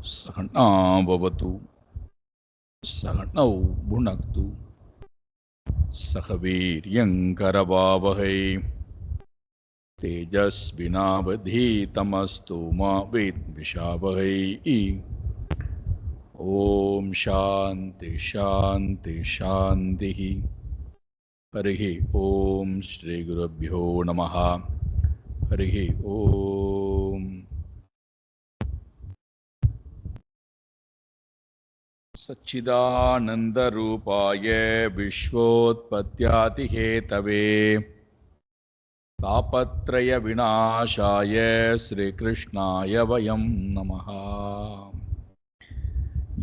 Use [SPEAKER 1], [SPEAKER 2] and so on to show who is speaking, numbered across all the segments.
[SPEAKER 1] सहना भवतु सहनौ भुनक्तु सह वीर्यङ्करवावहै तेजस्विनावधीतमस्तु मा विद्विषावहै। ओम शांति शांति शांति। हरिः ओम श्री गुरुभ्यो नमः। हरिः ओम। सच्चिदानन्दरूपाय विश्वोत्पत्त्यादिहेतवे तापत्रय विनाशाय श्रीकृष्णाय वयं नमः।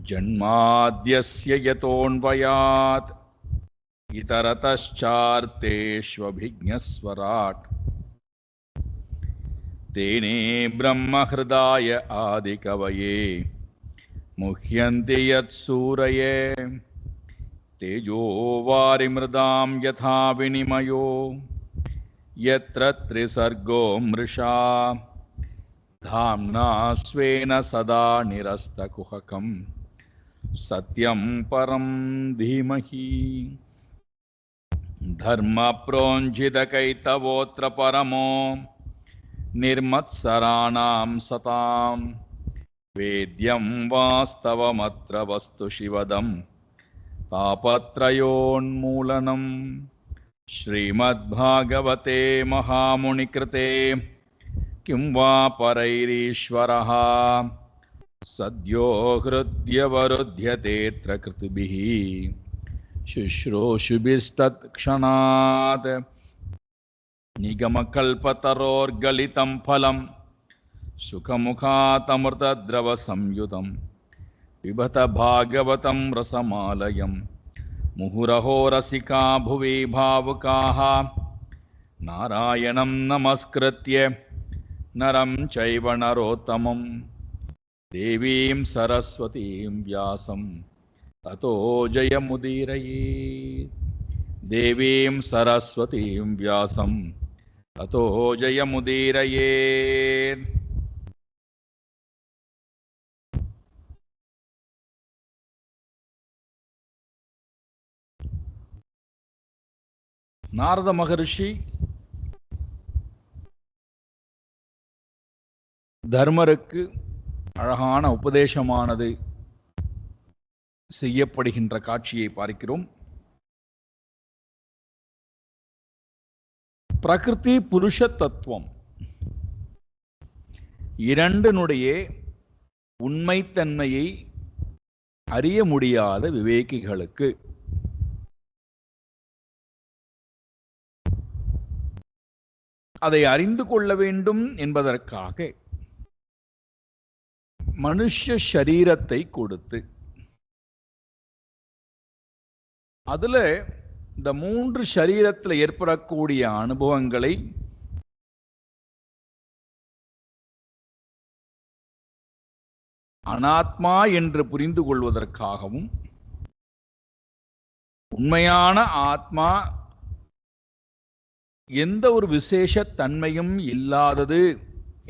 [SPEAKER 1] जन्माद्यस्य यतोऽन्वयात् इतरतश्चार्तेष्वभिज्ञस्वराट् तेने ब्रह्महृदाय आदिकवये मुह्यन्ति यत्सूरये तेजो वारिमृदां यथा विनिमयो यत्र त्रिसर्गो मृषा धाम्ना स्वेन सदा निरस्तकुहकं सत्यं परं धीमहि। धर्मप्रोञ्झितकैतवोऽत्र परमो निर्मत्सराणां सतां वेद्यं वास्तवमत्र वस्तु शिवदं तापत्रयोन्मूलनं। श्रीमद्भागवते महामुनिकृते किं वा परैरीश्वरः सद्यो हृद्यवरुध्यतेऽत्र कृतिभिः शुश्रूषुभिस्तत्क्षणात् निगमकल्पतरोर्गलितं फलं सुखमुखातमृतद्रवसंयुतं पिबत भागवतं रसमालयं मुहुरहो रसिका भुवि भावुकाः नारायणं नमस्कृत्य नरं चैव नरोत्तमं देवीं सरस्वतीं व्यासं ततो जयमुदीरयेत्। देवीं सरस्वतीं व्यासं ततो जयमुदीरयेत्। நாரத மகரிஷி தர்மருக்கு அழகான உபதேசமானது செய்யப்படுகின்ற காட்சியை பார்க்கிறோம். பிரகிருதி புருஷ தத்துவம் இரண்டினுடைய உண்மைத்தன்மையை அறிய முடியாத விவேகிகளுக்கு அதை அறிந்து கொள்ள வேண்டும் என்பதற்காக மனுஷ சரீரத்தை கொடுத்து அதுல இந்த மூன்று சரீரத்தில் ஏற்படக்கூடிய அனுபவங்களை அனாத்மா என்று புரிந்து கொள்வதற்காகவும் உண்மையான ஆத்மா எந்த ஒரு விசேஷ தன்மையும் இல்லாதது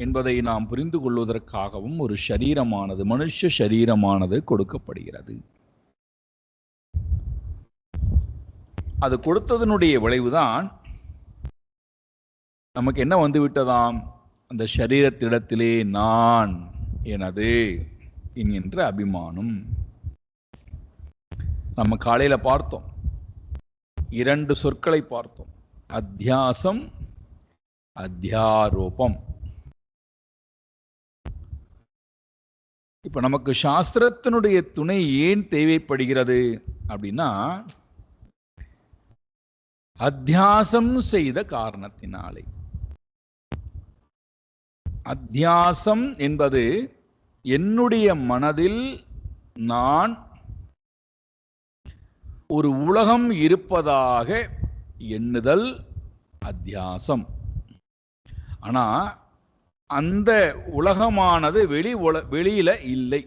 [SPEAKER 1] என்பதை நாம் புரிந்து கொள்வதற்காகவும் ஒரு சரீரமானது மனுஷ சரீரமானது கொடுக்கப்படுகிறது. அது கொடுத்ததனுடைய விளைவுதான் நமக்கு என்ன வந்துவிட்டதாம், அந்த சரீரத்திடத்திலே நான் எனது என்கின்ற அபிமானம். நம்ம காலையில பார்த்தோம், இரண்டு சொற்களை பார்த்தோம், அத்தியாசம் அத்தியாரோபம். இப்ப நமக்கு சாஸ்திரத்தினுடைய துணை ஏன் தேவைப்படுகிறது அப்படின்னா, அத்தியாசம் செய்த காரணத்தினாலே. அத்தியாசம் என்பது என்னுடைய மனதில் நான் ஒரு உலகம் இருப்பதாக எண்ணுதல் அத்தியாசம். ஆனா அந்த உலகமானது வெளியில இல்லை,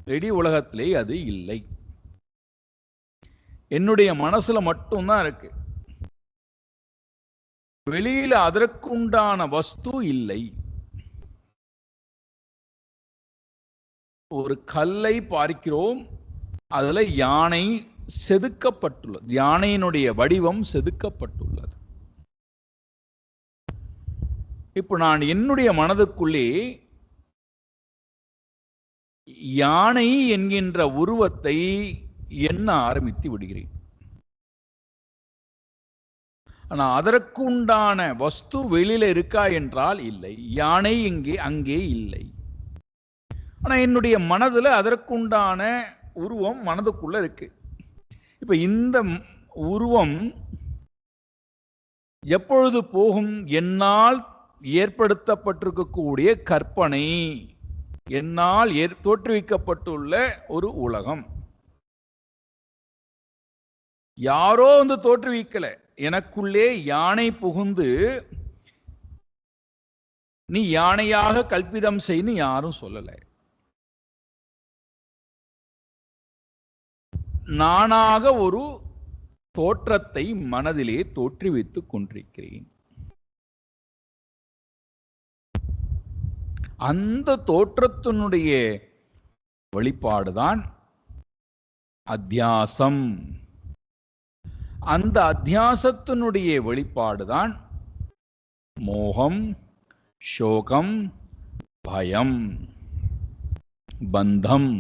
[SPEAKER 1] வெளி உலகத்திலே அது இல்லை, என்னுடைய மனசுல மட்டும்தான் இருக்கு. வெளியில அதற்குண்டான வஸ்து இல்லை. ஒரு கல்லை பார்க்கிறோம், அதுல யானை செதுக்கப்பட்டுள்ளது, யானையினுடைய வடிவம் செதுக்கப்பட்டுள்ளது. இப்போ நான் என்னுடைய மனதுக்குள்ளே யானை என்கின்ற உருவத்தை எண்ண ஆரம்பித்து விடுகிறேன். ஆனா அதற்கு உண்டான வஸ்து வெளியில இருக்கா என்றால் இல்லை, யானை அங்கே இல்லை. ஆனா என்னுடைய மனதுல அதற்குண்டான உருவம் மனதுக்குள்ள இருக்கு. இப்ப இந்த உருவம் எப்பொழுது போகும்? என்னால் ஏற்படுத்தப்பட்டிருக்கக்கூடிய கற்பனை, என்னால் தோற்றுவிக்கப்பட்டுள்ள ஒரு உலகம். யாரோ வந்து தோற்றுவிக்கல, எனக்குள்ளே யானை புகுந்து நீ யானையாக கல்பிதம் செய்யு யாரும் சொல்லல. நானாக ஒரு தோற்றத்தை மனதிலே தோற்றுவித்துக் கொண்டிருக்கிறேன். அந்த தோற்றத்தினுடைய வெளிப்பாடுதான் அத்தியாசம். அந்த அத்தியாசத்தினுடைய வெளிப்பாடுதான் மோகம், சோகம், பயம், பந்தம்.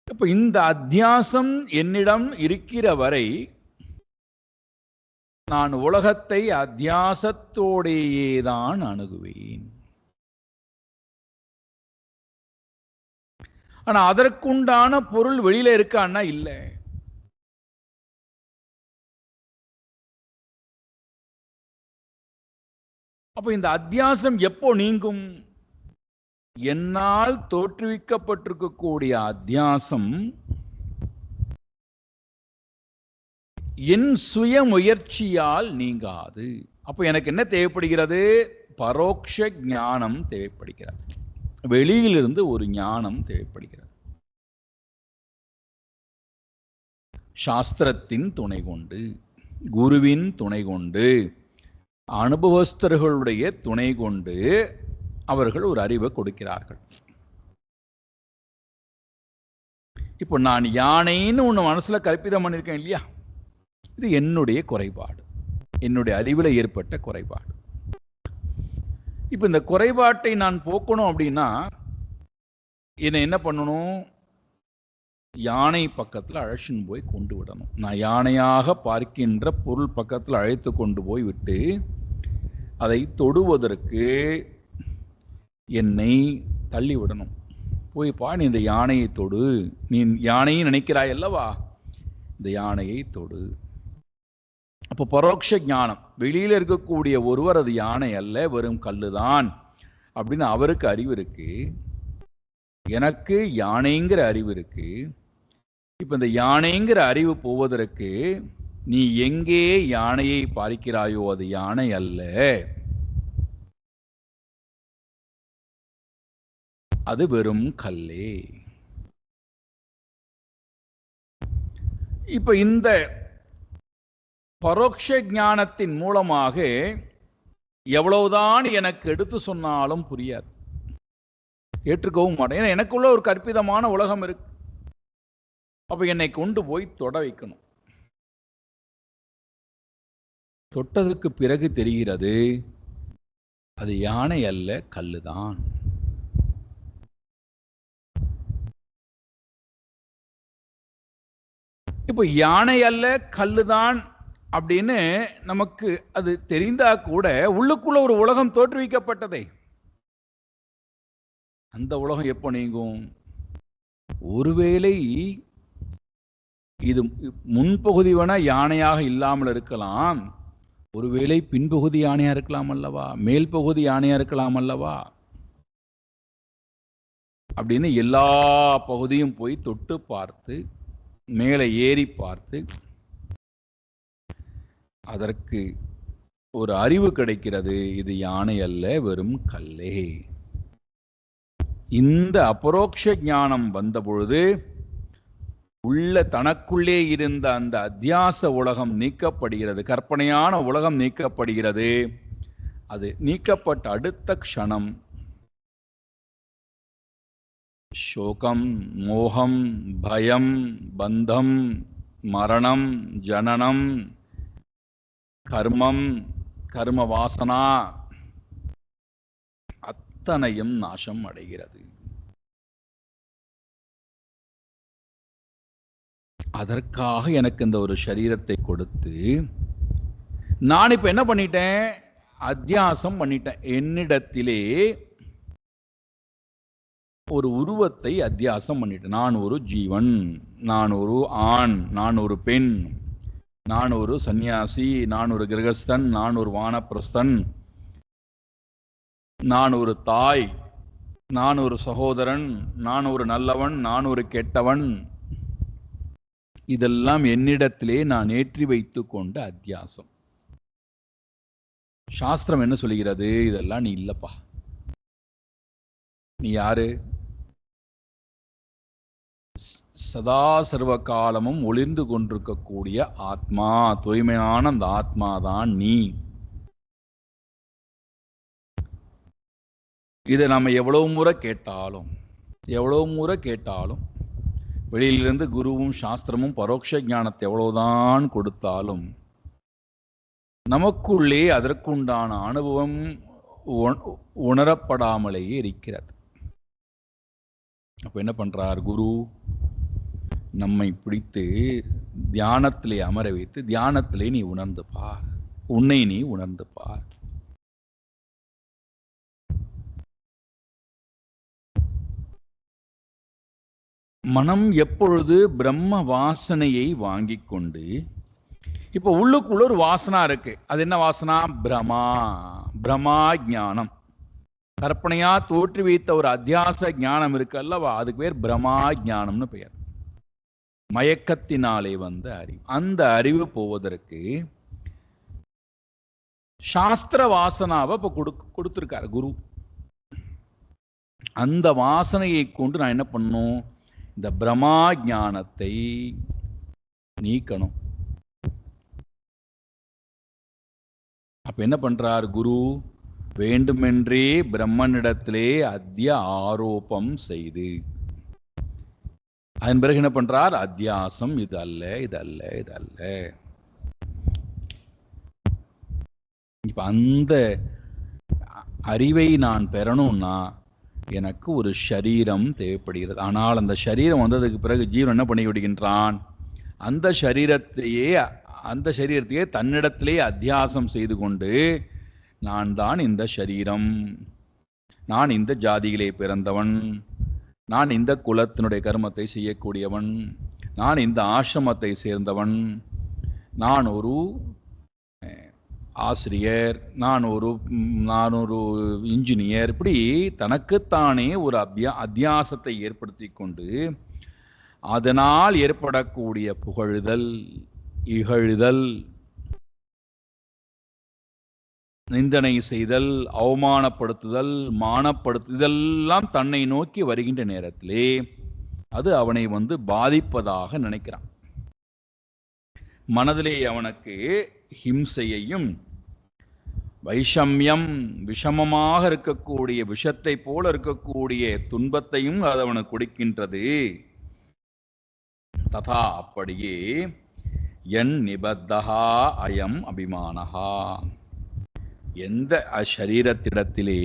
[SPEAKER 1] இப்ப இந்த அத்தியாசம் என்னிடம் இருக்கிற வரை நான் உலகத்தை அத்தியாசத்தோடையேதான் அணுகுவேன். ஆனா அதற்குண்டான பொருள் வெளியில இருக்கான்னா இல்லை. அப்ப இந்த அத்தியாசம் எப்போ நீங்கும்? என்னால் தோற்றுவிக்கப்பட்டிருக்கக்கூடிய அத்தியாசம் என் சுய முயற்சியால் நீங்காது. அப்ப எனக்கு என்ன தேவைப்படுகிறது? பரோட்ச ஞானம் தேவைப்படுகிறது. வெளியிலிருந்து ஒரு ஞானம் தேவைப்படுகிறது. சாஸ்திரத்தின் துணை கொண்டு, குருவின் துணை கொண்டு, அனுபவஸ்தர்களுடைய துணை கொண்டு அவர்கள் ஒரு அறிவை கொடுக்கிறார்கள். இப்போ நான் யானைன்னு ஒன்று மனசுல கற்பிதம் பண்ணியிருக்கேன் இல்லையா? இது என்னுடைய குறைபாடு, என்னுடைய அறிவில் ஏற்பட்ட குறைபாடு. இப்போ இந்த குறைபாட்டை நான் போக்கணும் அப்படின்னா என்ன பண்ணணும்? யானை பக்கத்தில் அழைச்சின்னு போய் கொண்டு விடணும். நான் யானையாக பார்க்கின்ற பொருள் பக்கத்தில் அழைத்து கொண்டு போய் விட்டு அதை தொடுவதற்கு என்னை தள்ளி விடணும். போய்ப்பா, நீ இந்த யானையை தொடு, நீ யானையை நினைக்கிறாய் அல்லவா, இந்த யானையை தொடு. அப்போ பரோட்ச ஞானம். வெளியில இருக்கக்கூடிய ஒருவர் அது யானை அல்ல, வெறும் கல்லுதான் அப்படின்னு அவருக்கு அறிவு இருக்கு, எனக்கு யானைங்கிற அறிவு இருக்கு. இப்ப இந்த யானைங்கிற அறிவு போவதற்கு நீ எங்கே யானையை பார்க்கிறாயோ அது யானை அல்ல, அது வெறும் கல்லே. இப்ப இந்த பரோட்ச ஞானத்தின் மூலமாக எவ்வளவுதான் எனக்கு எடுத்து சொன்னாலும் புரியாது, ஏற்றுக்கவும் மாட்டேன். ஏன்னா எனக்குள்ள ஒரு கற்பிதமான உலகம் இருக்கு. அப்ப என்னை கொண்டு போய் தொட வைக்கணும். தொட்டதுக்கு பிறகு தெரிகிறது அது யானை அல்ல, கல்லுதான். இப்போ யானை அல்ல கல்லுதான் அப்படின்னு நமக்கு அது தெரிந்தா கூட உள்ளுக்குள்ள ஒரு உலகம் தோற்றுவிக்கப்பட்டதே. அந்த உலகம் எப்போ நீங்கும்? ஒருவேளை இது முன்பகுதி வேணா யானையாக இல்லாமல் இருக்கலாம், ஒருவேளை பின்பகுதி யானையா இருக்கலாம் அல்லவா, மேல் பகுதி யானையா இருக்கலாம் அல்லவா, அப்படின்னு எல்லா பகுதியும் போய் தொட்டு பார்த்து மேலே ஏறி பார்த்து அதற்கு ஒரு அறிவு கிடைக்கிறது, இது யானை அல்ல, வெறும் கல்லே. இந்த அபரோக்ஷ ஞானம் வந்த பொழுது உள்ள தனக்குள்ளே இருந்த அந்த அத்தியாச உலகம் நீக்கப்படுகிறது, கற்பனையான உலகம் நீக்கப்படுகிறது. அது நீக்கப்பட்ட அடுத்த க்ஷணம் சோகம், மோகம், பயம், பந்தம், மரணம், ஜனனம், கர்மம், கர்ம வாசனா அத்தனையும் நாசம் அடைகிறது. அதற்காக எனக்கு இந்த ஒரு சரீரத்தை கொடுத்து நான் இப்ப என்ன பண்ணிட்டேன்? அத்தியாசம் பண்ணிட்டேன். என்னிடத்திலே ஒரு உருவத்தை அத்தியாசம் பண்ணிட்டேன். நான் ஒரு ஜீவன், நான் ஒரு ஆண், நான் ஒரு பெண், நான் ஒரு சந்நியாசி, நான் ஒரு கிரகஸ்தன், நான் ஒரு வானப்பிரஸ்தன், நான் ஒரு தாய், நான் ஒரு சகோதரன், நான் ஒரு நல்லவன், நான் ஒரு கெட்டவன். இதெல்லாம் என்னிடத்திலே நான் ஏற்றி வைத்துக் கொண்ட அத்தியாசம். சாஸ்திரம் என்ன சொல்லுகிறது? இதெல்லாம் நீ இல்லப்பா. நீ யாரு? சதா சர்வ காலமும் ஒளிர்ந்து கொண்டிருக்கக்கூடிய ஆத்மா, தூய்மையான அந்த ஆத்மாதான் நீ. இதை நம்ம எவ்வளவு முறை கேட்டாலும் வெளியிலிருந்து குருவும் சாஸ்திரமும் பரோட்ச ஞானத்தை எவ்வளவுதான் கொடுத்தாலும் நமக்குள்ளே அதற்குண்டான அனுபவம் உணரப்படாமலேயே இருக்கிறது. அப்ப என்ன பண்றார் குரு? நம்மை பிடித்து தியானத்திலே அமர வைத்து, தியானத்திலே நீ உணர்ந்து பார், உன்னை நீ உணர்ந்து பார். மனம் எப்பொழுது பிரம்ம வாசனையை வாங்கி கொண்டு, இப்ப உள்ளுக்குள்ள ஒரு வாசனா இருக்கு. அது என்ன வாசனா? பிரமா ஞானம். கற்பனையா தோற்றி வைத்த ஒரு அத்தியாச ஞானம் இருக்கு அல்லவா, அதுக்கு பேர் பிரமா ஞானம்னு பெயர். மயக்கத்தினாலே வந்த அறிவு. அந்த அறிவு போவதற்கு சாஸ்திர வாசனாவை இப்ப கொடுத்திருக்காரு குரு. அந்த வாசனையை கொண்டு நான் என்ன பண்ணும்? இந்த பிரமா ஞானத்தை நீக்கணும். அப்ப என்ன பண்றார் குரு? வேண்டுமென்றே பிரம்மனிடத்திலே அத்திய ஆரோபம் செய்து, அதன் பிறகு என்ன பண்றார்? அத்தியாசம் இது அல்ல, இது அல்ல, இது அல்ல. இப்ப அந்த அறிவை நான் பெறணும்னா எனக்கு ஒரு சரீரம் தேவைப்படுகிறது. ஆனால் அந்த சரீரம் வந்ததுக்கு பிறகு ஜீவன் என்ன பண்ணி விடுகின்றான்? அந்த சரீரத்தையே தன்னிடத்திலே அத்தியாசம் செய்து கொண்டு, நான் தான் இந்த சரீரம், நான் இந்த ஜாதியிலே பிறந்தவன், நான் இந்த குலத்தினுடைய கர்மத்தை செய்யக்கூடியவன், நான் இந்த ஆசிரமத்தை சேர்ந்தவன், நான் ஒரு ஆசிரியர், நான் ஒரு இன்ஜினியர். இப்படி தனக்குத்தானே ஒரு அத்தியாசத்தை ஏற்படுத்தி கொண்டு அதனால் ஏற்படக்கூடிய புகழுதல், இகழுதல், நிந்தனை செய்தல், அவமானப்படுத்துதல், மானப்படுத்துதெல்லாம் தன்னை நோக்கி வருகின்ற நேரத்திலே அது அவனை பாதிப்பதாக நினைக்கிறான். மனதிலே அவனுக்கு ஹிம்சையையும் வைஷமியம், விஷமமாக இருக்கக்கூடிய விஷத்தை போல இருக்கக்கூடிய துன்பத்தையும் அது அவனுக்கு கொடுக்கின்றது. ததா அப்படியே என் நிபத்தகா அயம் அபிமானஹா, எந்த அசரீரத்திடத்திலே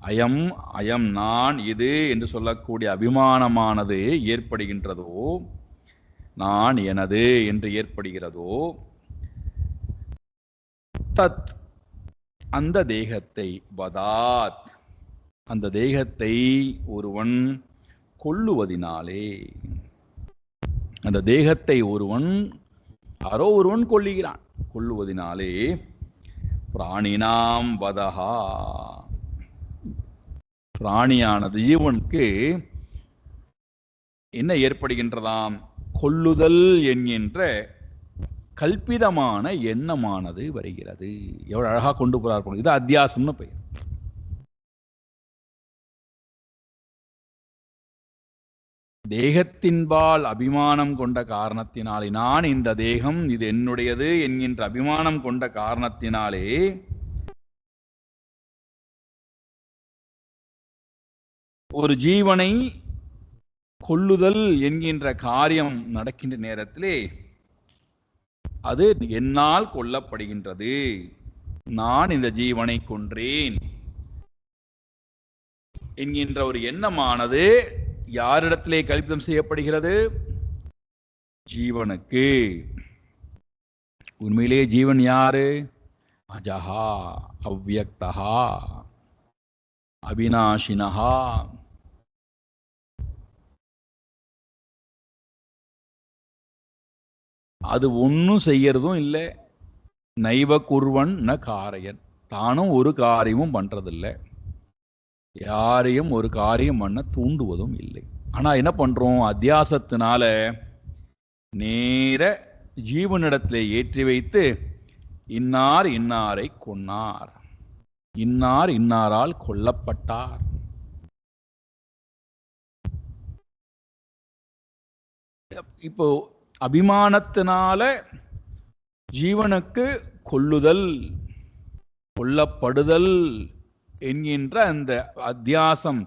[SPEAKER 1] அயம் அயம் நான் இது என்று சொல்லக்கூடிய அபிமானமானது ஏற்படுகின்றதோ, நான் எனது என்று ஏற்படுகிறதோ, தத் அந்த தேகத்தை வதாத், அந்த தேகத்தை ஒருவன் கொல்லுவதினாலே, அந்த தேகத்தை யாரோ ஒருவன் கொல்லுவதினாலே பிராணினாம் வதஹா, பிராணியானது ஜீவனுக்கு என்ன ஏற்படுகின்றதாம்? கொல்லுதல் என்கின்ற கல்பிதமான எண்ணமானது வருகிறது. எவ்வளவு அழகா கொண்டு போறார். இது அத்தியாசம்னு பெயர். தேகத்தின்பால் அபிமானம் கொண்ட காரணத்தினாலே, நான் இந்த தேகம் இது என்னுடையது என்கின்ற அபிமானம் கொண்ட காரணத்தினாலே ஒரு ஜீவனை கொல்லுதல் என்கின்ற காரியம் நடக்கின்ற நேரத்திலே அது என்னால் கொல்லப்படுகின்றது, நான் இந்த ஜீவனை கொன்றேன் என்கின்ற ஒரு எண்ணமானது யாரிடத்திலே கல்பிதம் செய்யப்படுகிறது? ஜீவனுக்கு. உண்மையிலே ஜீவன் யாரு? அஜஹா, அவ்யக்தஹா, அவிநாசினஹா. அது ஒன்றும் செய்யறதும் இல்லை. நைவ குர்வன் ந காரையன், தானும் ஒரு காரியமும் பண்றதில்லை, யாரையும் ஒரு காரியம் பண்ண தூண்டுவதும் இல்லை. ஆனா என்ன பண்றோம்? அத்தியாசத்தினால நேர ஜீவனிடத்திலே ஏற்றி வைத்து இன்னார் இன்னாரை கொன்னார், இன்னார் இன்னாரால் கொல்லப்பட்டார். இப்போ அபிமானத்தினால ஜீவனுக்கு கொல்லுதல், கொல்லப்படுதல் என்கின்ற அந்த அத்தியாசம்,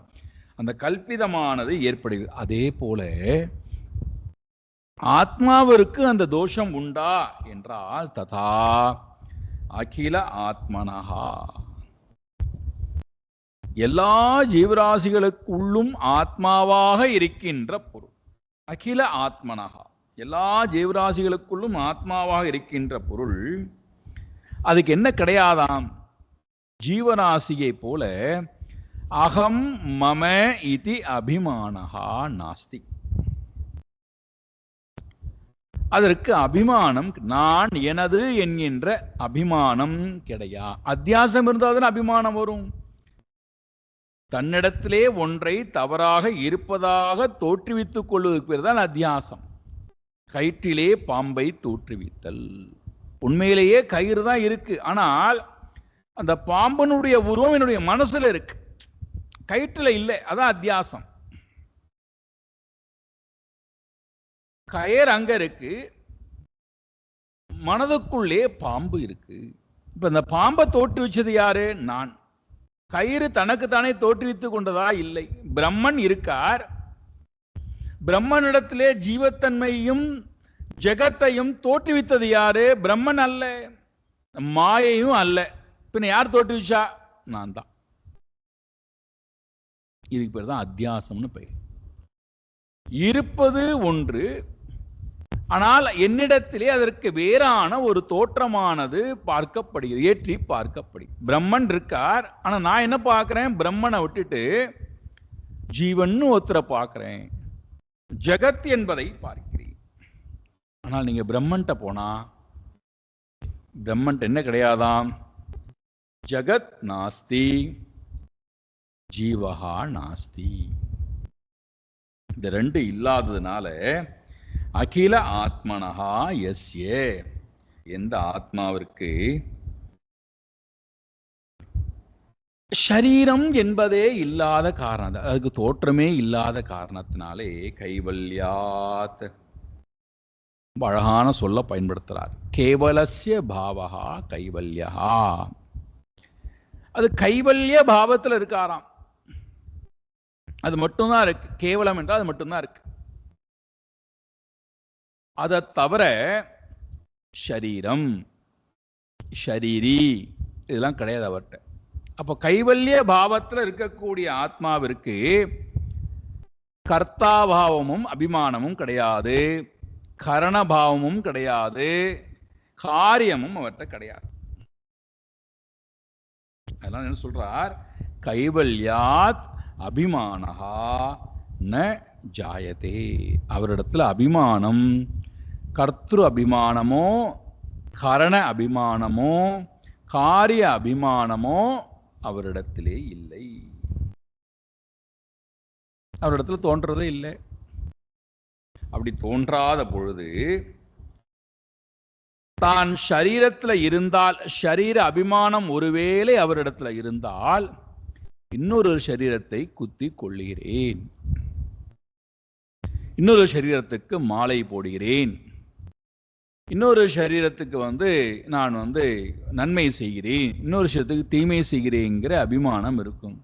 [SPEAKER 1] அந்த கல்பிதமானது ஏற்படுகிறது. அதே போல ஆத்மாவிற்கு அந்த தோஷம் உண்டா என்றால் ததா அகில ஆத்மனஹா, எல்லா ஜீவராசிகளுக்குள்ளும் ஆத்மாவாக இருக்கின்ற பொருள். அகில ஆத்மனஹா, எல்லா ஜீவராசிகளுக்குள்ளும் ஆத்மாவாக இருக்கின்ற பொருள். அதுக்கு என்ன கிடையாதாம்? ஜீவராசியை போல அகம் மம இதி அபிமானஹா நாஸ்தி. அதற்கு அபிமானம், நான் எனது என்கின்ற அபிமானம் கிடையா. அத்தியாசம் இருந்தால்தான் அபிமானம் வரும். தன்னிடத்திலே ஒன்றை தவறாக இருப்பதாக தோற்றுவித்துக் கொள்வதற்கு பேர் தான் அத்தியாசம். கயிற்றிலே பாம்பை தோற்றுவித்தல். உண்மையிலேயே கயிறு தான் இருக்கு, ஆனால் அந்த பாம்பனுடைய உருவம் என்னுடைய மனசுல இருக்கு, கயிற்றுல இல்லை. அதான் அத்தியாசம். கயிறு அங்க இருக்கு, மனதுக்குள்ளே பாம்பு இருக்கு. இப்ப இந்த பாம்பை தோற்றுவிச்சது யாரு? நான். கயிறு தனக்கு தானே தோற்றுவித்துக் கொண்டதா? இல்லை. பிரம்மன் இருக்கார். பிரம்மனிடத்திலே ஜீவத்தன்மையும் ஜெகத்தையும் தோற்றுவித்தது யாரு? பிரம்மன் அல்ல, மாயையும் அல்ல. பின்ன யார் தோற்றுவிச்சா? நான் தான். இதுக்கு பேர் தான் அத்தியாசம்னு பெயர். இருப்பது ஒன்று, ஆனால் என்னிடத்திலே அதற்கு வேறான ஒரு தோற்றமானது பார்க்கப்படுகிறது, ஏற்றி பார்க்கப்படுகிறது. பிரம்மன் இருக்கார், ஆனா நான் என்ன பார்க்கிறேன்? பிரம்மனை விட்டுட்டு ஜீவன் ஒருத்தரை பார்க்கிறேன், ஜெகத் என்பதை பார்க்கிறேன். ஆனால் நீங்க பிரம்மன்ட்ட போனா பிரம்மன்ட்ட என்ன கிடையாதாம்? ஜகத் நாஸ்தி, ஜீவஹா நாஸ்தி. இந்த ரெண்டு இல்லாததுனால அகில ஆத்மனஹா யஸ்ய, எந்த ஆத்மாவிற்கு ஷரீரம் என்பதே இல்லாத காரணம், அதுக்கு தோற்றமே இல்லாத காரணத்தினாலே கைவல்யாத், அழகான சொல்ல பயன்படுத்துறார். கேவலஸ்ய பாவஹா கைவல்யா, அது கைவல்ய பாவத்தில் இருக்காராம். அது மட்டும்தான் இருக்கு. கேவலம் என்றால் அது மட்டும்தான் இருக்கு. அதை தவிர ஷரீரம், ஷரீரி இதெல்லாம் கிடையாது அவர்கிட்ட. அப்போ கைவல்ய பாவத்தில் இருக்கக்கூடிய ஆத்மாவிற்கு கர்த்தாபாவமும் அபிமானமும் கிடையாது, கரணபாவமும் கிடையாது, காரியமும் அவர்கிட்ட கிடையாது. அதெல்லாம் என்ன சொல்றார்? கைவல்யாத் அபிமானஹா ந ஜாயதே. அவரிடத்துல அபிமானம், கர்த்திரு அபிமானமோ கரண அபிமானமோ காரிய அபிமானமோ அவரிடத்திலே இல்லை, அவரிடத்துல தோன்றதே இல்லை. அப்படி தோன்றாத பொழுது தான் ஷரீரத்துல இருந்தால், ஷரீர அபிமானம் ஒருவேளை அவரிடத்துல இருந்தால், இன்னொரு சரீரத்தை குத்தி கொள்ளுகிறேன், இன்னொரு சரீரத்துக்கு மாலை போடுகிறேன், இன்னொரு சரீரத்துக்கு நான் நன்மை செய்கிறேன், இன்னொரு சரீரத்துக்கு தீமை செய்கிறேங்கிற அபிமானம் இருக்கும்.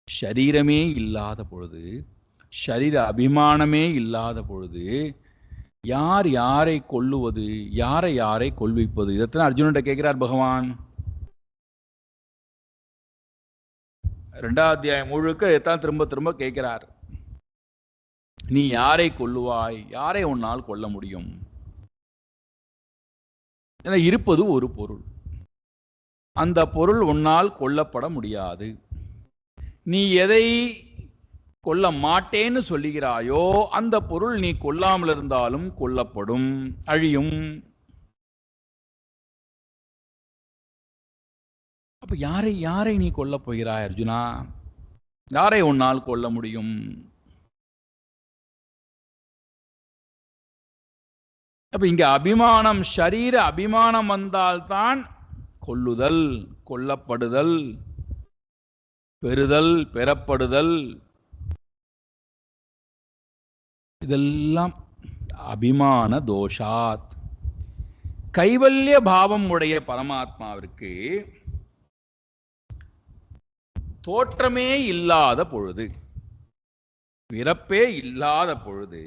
[SPEAKER 1] ஷரீரமே இல்லாத பொழுது, ஷரீர அபிமானமே இல்லாத பொழுது யார் யாரை கொல்லுவது, யாரை யாரை கொல்விப்பது? இதைத்தான் அர்ஜுனன்ட்ட கேட்கிறார் பகவான். 2ஆம் அத்தியாயம் முழுக்க இதைத்தான் திரும்ப திரும்ப கேட்கிறார். நீ யாரை கொல்லுவாய், யாரை உன்னால் கொல்ல முடியும்? என இருப்பது ஒரு பொருள், அந்த பொருள் உன்னால் கொல்லப்பட முடியாது. நீ எதை கொல்ல மாட்டேன்னு சொல்லுகிறாயோ அந்த பொருள் நீ கொல்லாமல் இருந்தாலும் கொல்லப்படும், அழியும். அப்ப யாரை யாரை நீ கொல்ல போகிறாய் அர்ஜுனா? யாரை உன்னால் கொல்ல முடியும்? அப்ப இங்க அபிமானம், ஷரீர அபிமானம் வந்தால்தான் கொல்லுதல், கொல்லப்படுதல், பெறுதல், பெறப்படுதல், இதெல்லாம் அபிமான தோஷாத். கைவல்ய பாவம் உடைய பரமாத்மாவிற்கு தோற்றமே இல்லாத பொழுது, பிறப்பே இல்லாத பொழுது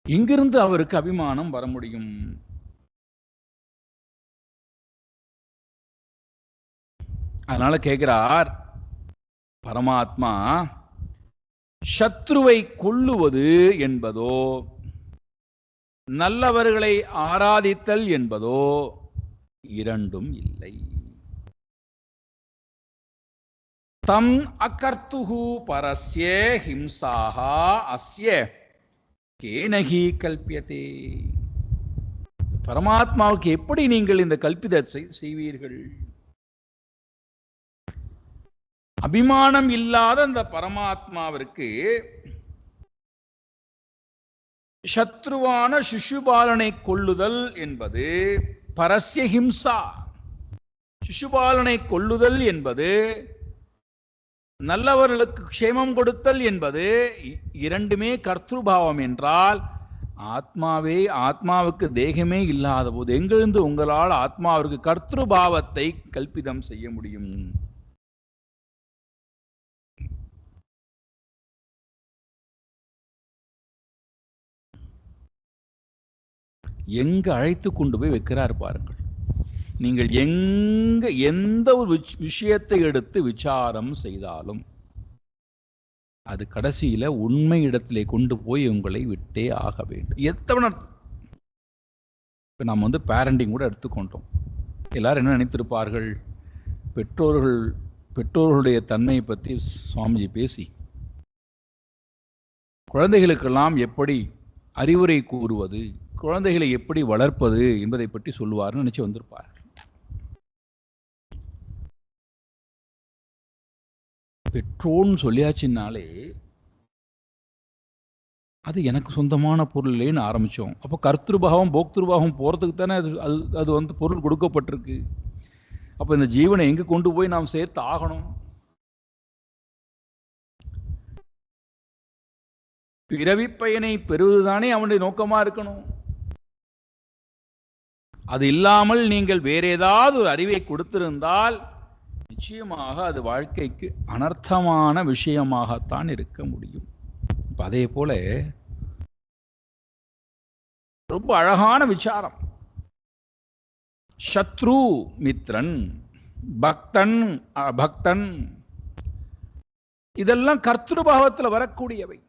[SPEAKER 1] எங்கிருந்து அவருக்கு அபிமானம் வர முடியும்? அதனால கேட்கிறார் பரமாத்மா, சத்ருவை கொல்லுவது என்பதோ நல்லவர்களை ஆராதித்தல் என்பதோ இரண்டும் இல்லை. தம் அகர்த்துஹு பரஸ்ய ஹிம்சாஹ அஸ்ய கேனஹி கல்பியதே. பரமாத்மாவுக்கு எப்படி நீங்கள் இந்த கல்பிதத்தை செய்வீர்கள்? அபிமானம் இல்லாத அந்த பரமாத்மாவிற்கு சத்ருவான சிசுபாலனை கொல்லுதல் என்பது பரஸ்ய ஹிம்சா. சிசுபாலனை கொல்லுதல் என்பது, நல்லவர்களுக்கு க்ஷேமம் கொடுத்தல் என்பது இரண்டுமே கர்த்திருபாவம் என்றால், ஆத்மாவுக்கு தேகமே இல்லாத போது எங்கிருந்து உங்களால் ஆத்மாவிற்கு கர்த்திருபாவத்தை கல்பிதம் செய்ய முடியும்? எங்க அழைத்து கொண்டு போய் வைக்கிறார் பாருங்கள். நீங்கள் எந்த ஒரு விஷயத்தை எடுத்து விசாரம் செய்தாலும் அது கடைசியில உண்மை இடத்திலே கொண்டு போய் உங்களை விட்டே ஆக வேண்டும். எத்தனை இப்போ நாம் பேரண்டிங் கூட எடுத்துக்கொண்டோம். எல்லாரும் என்ன நினைத்திருப்பார்கள்? பெற்றோர்களுடைய தன்மையை பற்றி சுவாமிஜி பேசி குழந்தைகளுக்கெல்லாம் எப்படி அறிவுரை கூறுவது, குழந்தைகளை எப்படி வளர்ப்பது என்பதை பற்றி சொல்லுவார்னு நினைச்சு வந்திருப்பார்கள். பெற்றோன்னு சொல்லியாச்சுன்னாலே அது எனக்கு சொந்தமான பொருள் இல்லைன்னு ஆரம்பிச்சோம். அப்போ கர்த்திருபாவம் போக்திருபாவம் போறதுக்கு தானே அது பொருள் கொடுக்கப்பட்டிருக்கு. அப்போ இந்த ஜீவனை எங்க கொண்டு போய் நாம் சேர்த்து ஆகணும்? பிறவி பயனை பெறுவதுதானே அவனுடைய நோக்கமா இருக்கணும். அது இல்லாமல் நீங்கள் வேற ஏதாவது ஒரு அறிவை கொடுத்திருந்தால் நிச்சயமாக அது வாழ்க்கைக்கு அனர்த்தமான விஷயமாகத்தான் இருக்க முடியும். அதே போல ரொம்ப அழகான விசாரம். சத்ரு, மித்ரன், பக்தன், அபக்தன், இதெல்லாம் கர்த்திருபாவத்தில் வரக்கூடியவை.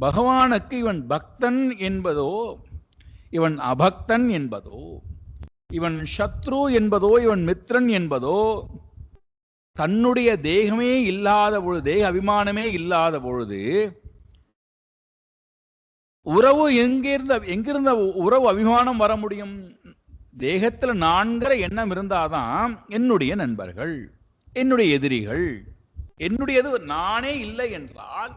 [SPEAKER 1] பகவானுக்கு இவன் பக்தன் என்பதோ, இவன் அபக்தன் என்பதோ, இவன் சத்ரு என்பதோ, இவன் மித்ரன் என்பதோ, தன்னுடைய தேகமே இல்லாத பொழுது, தேக அபிமானமே இல்லாத பொழுது உறவு எங்கிருந்த உறவு அபிமானம் வர முடியும்? தேகத்தில் நான்கிற எண்ணம் இருந்தாதான் என்னுடைய நண்பர்கள், என்னுடைய எதிரிகள், என்னுடையது நானே இல்லை என்றால்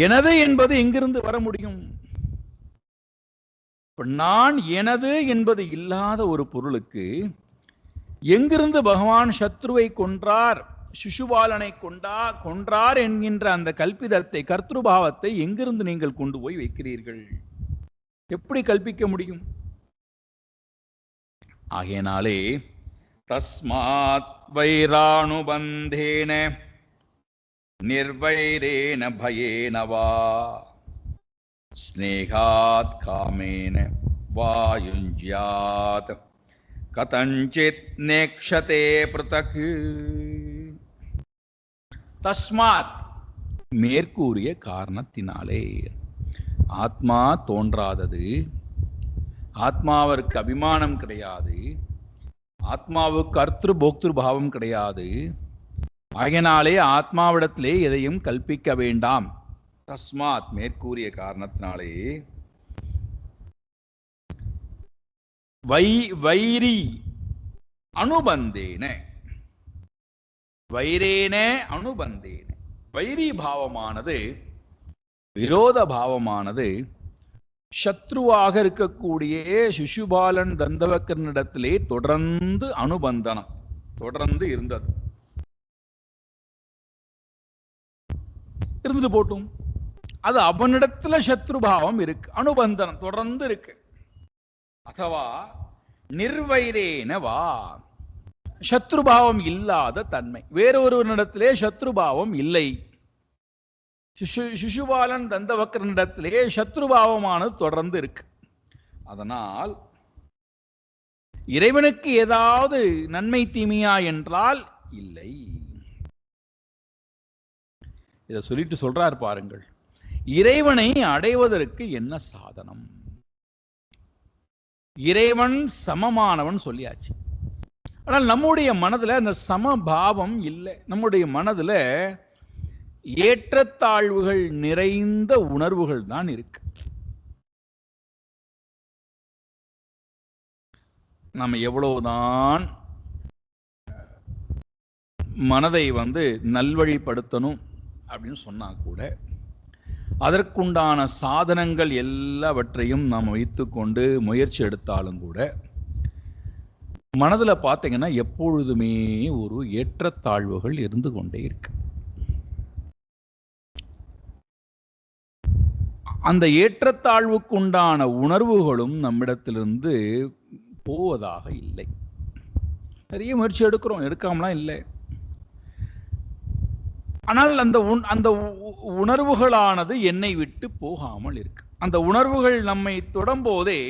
[SPEAKER 1] எனது என்பது எங்கிருந்து வர முடியும்? நான் எனது என்பது இல்லாத ஒரு பொருளுக்கு எங்கிருந்து பகவான் சத்ருவை கொன்றார், சிசுபாலனை கொன்றார் என்கின்ற அந்த கல்பிதத்தை, கர்த்திருபாவத்தை எங்கிருந்து நீங்கள் கொண்டு போய் வைக்கிறீர்கள்? எப்படி கல்பிக்க முடியும்? ஆகையினாலே தஸ்மாத் வைரானுபந்தேன நிர்வைரேன பயேன வா ஸ்நேகாத் காமேன வாயுஞ்சியாத் கதஞ்சித் நேக்ஷதே பிரதக். தஸ்மாத் மேற்கூறிய காரணத்தினாலே, ஆத்மா தோன்றாதது, ஆத்மாவிற்கு அபிமானம் கிடையாது, ஆத்மாவுக்கு கர்த்திரு போக்திரு பாவம் கிடையாது. ஆகையினாலே ஆத்மாவிடத்திலே எதையும் கல்பிக்க வேண்டாம். தஸ்மாத் மேற்கூறிய காரணத்தினாலே வைரி அனுபந்தேன, வைரேன அனுபந்தேன, வைரி பாவமானது, விரோத பாவமானது சத்ருவாக இருக்கக்கூடிய சிசுபாலன் தந்தவக்கரனிடத்திலே தொடர்ந்து அனுபந்தனம் தொடர்ந்து இருந்தது. இருந்துட்டு போட்டும், அது அவனிடத்துல சத்ருபாவம் இருக்கு, அனுபந்தனம் தொடர்ந்து இருக்கு. அதுவா நிர்வைரேன வா, சத்ருபாவம் இல்லாத தன்மை, வேறொருவனிடத்திலே சத்ருபாவம் இல்லை. சிசுபாலன் தந்தவக்கரனிடத்திலே சத்ருபாவமானது தொடர்ந்து இருக்கு. அதனால் இறைவனுக்கு ஏதாவது நன்மை தீமையா என்றால் இல்லை. இதை சொல்லிட்டு சொல்றார் பாருங்கள், இறைவனை அடைவதற்கு என்ன சாதனம்? இறைவன் சமமானவன் சொல்லியாச்சு. ஆனால் நம்முடைய மனதுல அந்த சமபாவம் இல்லை. நம்முடைய மனதுல ஏற்றத்தாழ்வுகள் நிறைந்த உணர்வுகள் தான் இருக்கு. நம்ம எவ்வளவுதான் மனதை நல்வழிப்படுத்தணும் அப்படின்னு சொன்னா கூட, அதற்குண்டான சாதனங்கள் எல்லாவற்றையும் நாம் வைத்துக்கொண்டு முயற்சி எடுத்தாலும் கூட, மனதில் பார்த்தீங்கன்னா எப்பொழுதுமே ஒரு ஏற்றத்தாழ்வுகள் இருந்து கொண்டே இருக்கு. அந்த ஏற்றத்தாழ்வுக்குண்டான உணர்வுகளும் நம்மிடத்திலிருந்து போவதாக இல்லை. நிறைய முயற்சி எடுக்கிறோம், எடுக்காமலாம் இல்லை. ஆனால் அந்த உணர்வுகளானது என்னை விட்டு போகாமல் இருக்கு. அந்த உணர்வுகள் நம்மை தொடும்போதே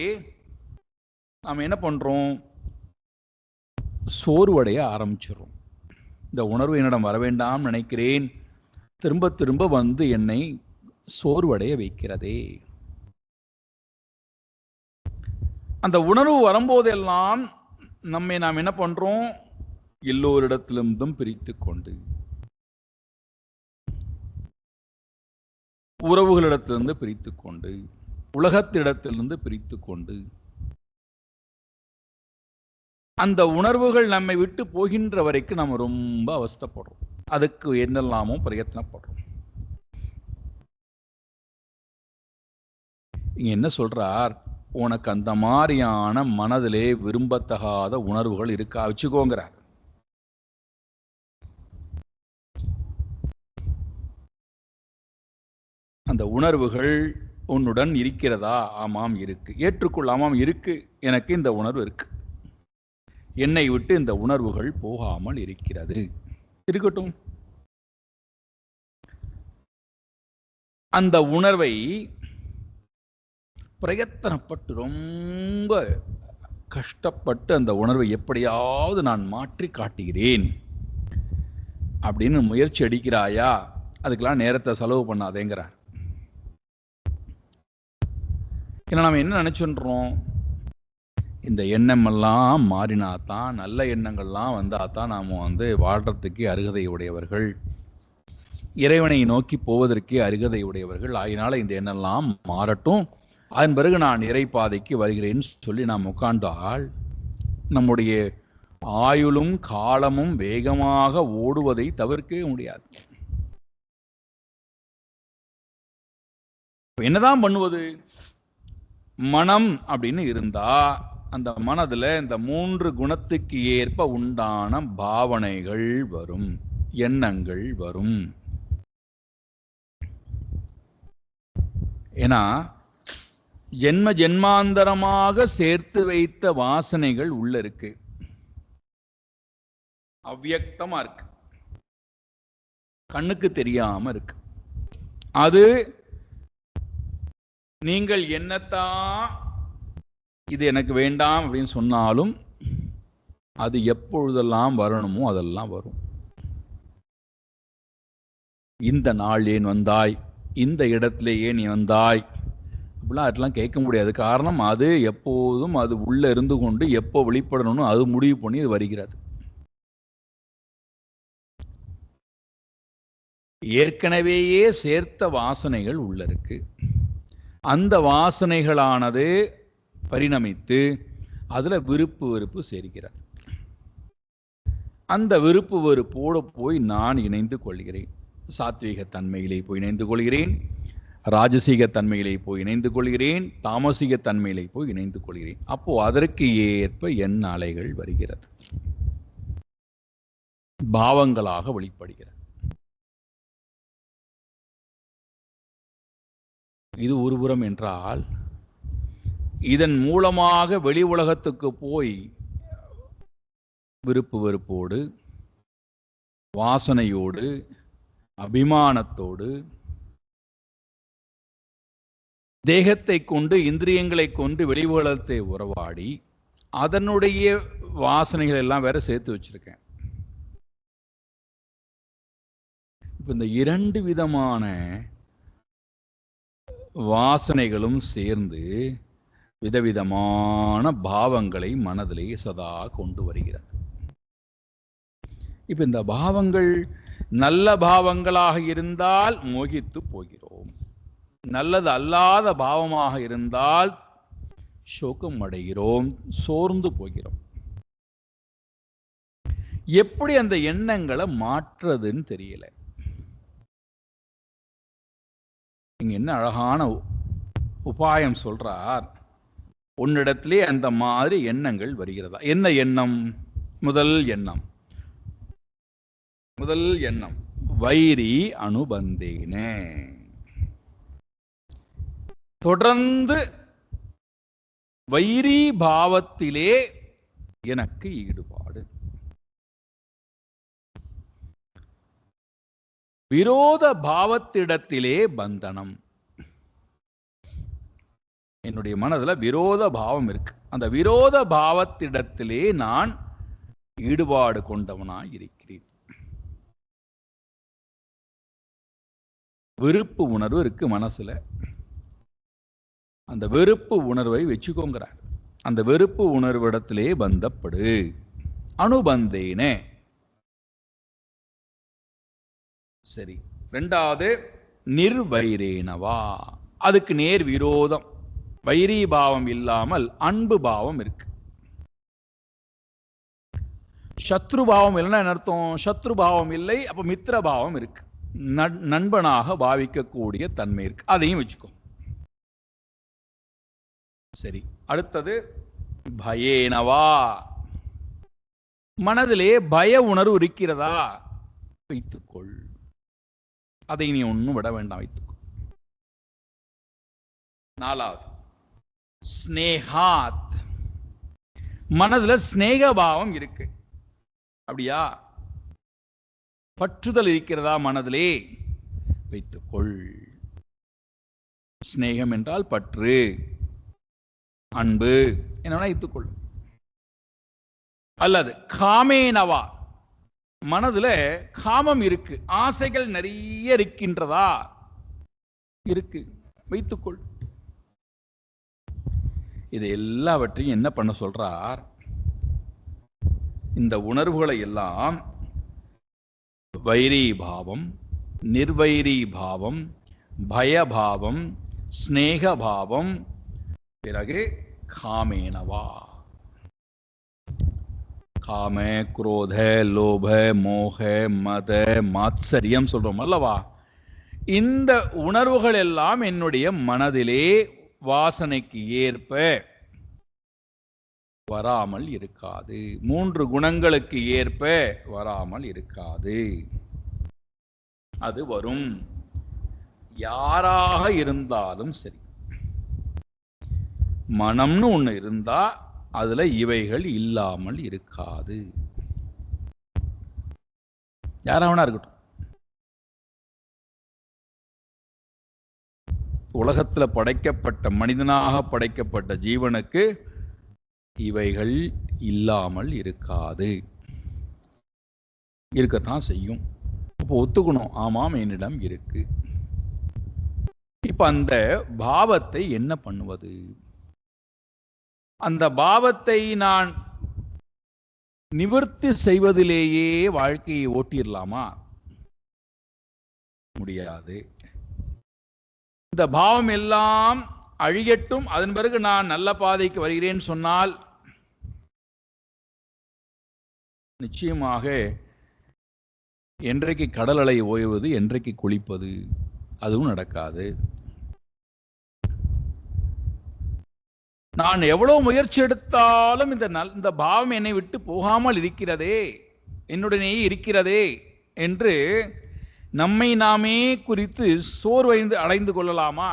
[SPEAKER 1] நாம் என்ன பண்றோம்? சோர்வடைய ஆரம்பிச்சிடும். இந்த உணர்வு என்னிடம் வர வேண்டாம் நினைக்கிறேன், திரும்ப திரும்ப என்னை சோர்வடைய வைக்கிறதே. அந்த உணர்வு வரும்போதெல்லாம் நம்மை நாம் என்ன பண்றோம்? எல்லோரிடத்திலிருந்தும் பிரித்து கொண்டு, உறவுகளிடத்திலிருந்து பிரித்து கொண்டு, உலகத்திடத்திலிருந்து பிரித்து கொண்டு, அந்த உணர்வுகள் நம்மை விட்டு போகின்ற வரைக்கும் நம்ம ரொம்ப அவஸ்தைப்படுறோம். அதுக்கு என்னெல்லாமோ பிரயத்தனப்படுறோம். இங்க என்ன சொல்றார்? உனக்கு அந்த மாதிரியான மனதிலே விரும்பத்தகாத உணர்வுகள் இருக்கா வச்சுக்கோங்கிறார். அந்த உணர்வுகள் உன்னுடன் இருக்கிறதா? ஆமாம் இருக்கு. ஏற்றுக்கொள்ளாமாம் இருக்கு. எனக்கு இந்த உணர்வு இருக்கு, என்னை விட்டு இந்த உணர்வுகள் போகாமல் இருக்கிறது, இருக்கட்டும். அந்த உணர்வை பிரயத்தனப்பட்டு ரொம்ப கஷ்டப்பட்டு அந்த உணர்வை எப்படியாவது நான் மாற்றி காட்டுகிறேன் அப்படின்னு முயற்சி அடிக்கிறாயா? அதுக்கெல்லாம் நேரத்தை செலவு பண்ணாதேங்கிறார். ஏன்னா நம்ம என்ன நினைச்சுன்றோம்? இந்த எண்ணம் எல்லாம் மாறினாதான், நல்ல எண்ணங்கள்லாம் வந்தாதான் நாம வாழ்றதுக்கு அருகதை உடையவர்கள், இறைவனை நோக்கி போவதற்கு அருகதை உடையவர்கள். ஆகினால இந்த எண்ணெல்லாம் மாறட்டும், அதன் பிறகு நான் இறைப்பாதைக்கு வருகிறேன்னு சொல்லி நாம் உட்கார்ந்தால் நம்முடைய ஆயுளும் காலமும் வேகமாக ஓடுவதை தவிர்க்கவே முடியாது. என்னதான் பண்ணுவது? மனம் அப்படின்னு இருந்தா அந்த மனதுல இந்த 3 குணத்துக்கு ஏற்ப உண்டான பாவனைகள் வரும், எண்ணங்கள் வரும். ஏன்னா ஜென்ம ஜென்மாந்தரமாக சேர்த்து வைத்த வாசனைகள் உள்ள இருக்கு, அவ்யக்தமா இருக்கு, கண்ணுக்கு தெரியாம இருக்கு. அது நீங்கள் என்னத்தான் இது எனக்கு வேண்டாம் அப்படின்னு சொன்னாலும் அது எப்பொழுதெல்லாம் வரணுமோ அதெல்லாம் வரும். இந்த நாள் ஏன் வந்தாய், இந்த இடத்துல ஏன் நீ வந்தாய் அப்படிலாம் அதெல்லாம் கேட்க முடியாது. காரணம் அது எப்போதும் அது உள்ள இருந்து கொண்டு எப்போ வெளிப்படணும்னு அது முடிவு பண்ணி இது வருகிறது. ஏற்கனவேயே சேர்த்த வாசனைகள் உள்ள இருக்கு. அந்த வாசனைகளானது பரிணமித்து அதுல விருப்பு வெறுப்பு சேர்க்கிறது. அந்த விருப்பு வெறுப்போடு போய் நான் இணைந்து கொள்கிறேன். சாத்வீக தன்மையிலே போய் இணைந்து கொள்கிறேன், ராஜசீக தன்மையிலே போய் இணைந்து கொள்கிறேன், தாமசிக தன்மையிலே போய் இணைந்து கொள்கிறேன். அப்போ அதற்கு ஏற்ப என் அலைகள் வருகிறது, பாவங்களாக வெளிப்படுகிறது. இது ஒருபுறம் என்றால், இதன் மூலமாக வெளி உலகத்துக்கு போய் விருப்பு வெறுப்போடு, வாசனையோடு, அபிமானத்தோடு, தேகத்தை கொண்டு இந்திரியங்களை கொண்டு வெளி உலகத்தை உறவாடி அதனுடைய வாசனைகள் எல்லாம் வேற சேர்த்து வச்சிருக்கேன். இப்ப இந்த இரண்டு விதமான வாசனைகளும் சேர்ந்து விதவிதமான பாவங்களை மனதிலே சதா கொண்டு வருகிறது. இப்ப இந்த பாவங்கள் நல்ல பாவங்களாக இருந்தால் மோகித்து போகிறோம், நல்லது அல்லாத பாவமாக இருந்தால் சோகம் அடைகிறோம், சோர்ந்து போகிறோம். எப்படி அந்த எண்ணங்களை மாற்றுறதுன்னு தெரியல. இங்க என்ன அழகான உபாயம் சொல்றார். உன்னிடத்திலே அந்த மாதிரி எண்ணங்கள் வருகிறதா? என்ன எண்ணம்? முதல் எண்ணம் வைரி அனுபந்தேனே. தொடர்ந்து வைரி பாவத்திலே எனக்கு ஈடுபாடு, விரோத பாவத்திடத்திலே பந்தனம். என்னுடைய மனதில் விரோத பாவம் இருக்கு, அந்த விரோத பாவத்திடத்திலே நான் ஈடுபாடு கொண்டவனாய் இருக்கிறேன். வெறுப்பு உணர்வு இருக்கு மனசுல, அந்த வெறுப்பு உணர்வை வச்சுக்கோங்கிறார். அந்த வெறுப்பு உணர்விடத்திலே பந்தப்படு. அனுபந்தேனே. சரி, ரெண்டாவது நிர்வைரேனவா, அதுக்கு நேர் விரோதம். வைரி பாவம் இல்லாமல் அன்பு பாவம் இருக்கு. சத்ரு பாவம் இல்லைன்னா என்ன அர்த்தம்? சத்ரு பாவம் இல்லை, அப்ப மித்திர பாவம் இருக்கு, நண்பனாக பாவிக்கக்கூடிய தன்மை இருக்கு. அதையும் வச்சுக்கோ. சரி, அடுத்தது பயேனவா, மனதிலே பய உணர்வு இருக்கிறதா? வைத்துக்கொள், அதை நீ ஒன்னும் விட வேண்டாம், வைத்துக்கொள். நாலாவது ஸ்னேகாத், மனதுல ஸ்னேக பாவம் இருக்கு. அப்படியா? பற்றுதல் இருக்கிறதா மனதிலே? வைத்துக்கொள். ஸ்னேகம் என்றால் பற்று, அன்பு என்ன வைத்துக்கொள். அல்லது காமேனவா, மனதுல காமம் இருக்கு, ஆசைகள் நிறைய இருக்கின்றதா? இருக்கு, வைத்துக்கொள். இது எல்லாவற்றையும் என்ன பண்ண சொல்றார்? இந்த உணர்வுகளை எல்லாம் வைரி பாவம், நிர்வைரி பாவம், பயபாவம், ஸ்னேக பாவம், பிறகு காமேனவா. காம, குரோத, லோப, மோக, மத, மாத்சரியம் சொல்றோம் அல்லவா? இந்த உணர்வுகள் எல்லாம் என்னுடைய மனதிலே வாசனைக்கு ஏற்ப வராமல் இருக்காது. மூன்று குணங்களுக்கு ஏற்ப வராமல் இருக்காது. அது வரும், யாராக இருந்தாலும் சரி. மனம்னு ஒண்ணு இருந்தா அதுல இவைகள் இல்லாமல் இருக்காது. யாராவனா இருக்கட்டும், உலகத்துல படைக்கப்பட்ட மனிதனாக படைக்கப்பட்ட ஜீவனுக்கு இவைகள் இல்லாமல் இருக்காது, இருக்கத்தான் செய்யும். அப்போ ஒத்துக்கணும், ஆமாம் என்னிடம் இருக்கு. இப்ப அந்த பாவத்தை என்ன பண்ணுவது? அந்த பாவத்தை நான் நிவர்த்தி செய்வதிலேயே வாழ்க்கையை ஓட்டிடலாமா? முடியாது. இந்த பாவம் எல்லாம் அழியட்டும், அதன் பிறகு நான் நல்ல பாதைக்கு வருகிறேன்னு சொன்னால் நிச்சயமாக என்றைக்கு கடல் அலை ஓய்வது, என்றைக்கு குளிப்பது, அதுவும் நடக்காது. நான் எவ்வளவு முயற்சி எடுத்தாலும் இந்த பாவம் என்னை விட்டு போகாமல் இருக்கிறதே, என்னுடனேயே இருக்கிறதே என்று நம்மை நாமே குறித்து சோர்வடைந்து அடைந்து கொள்ளலாமா?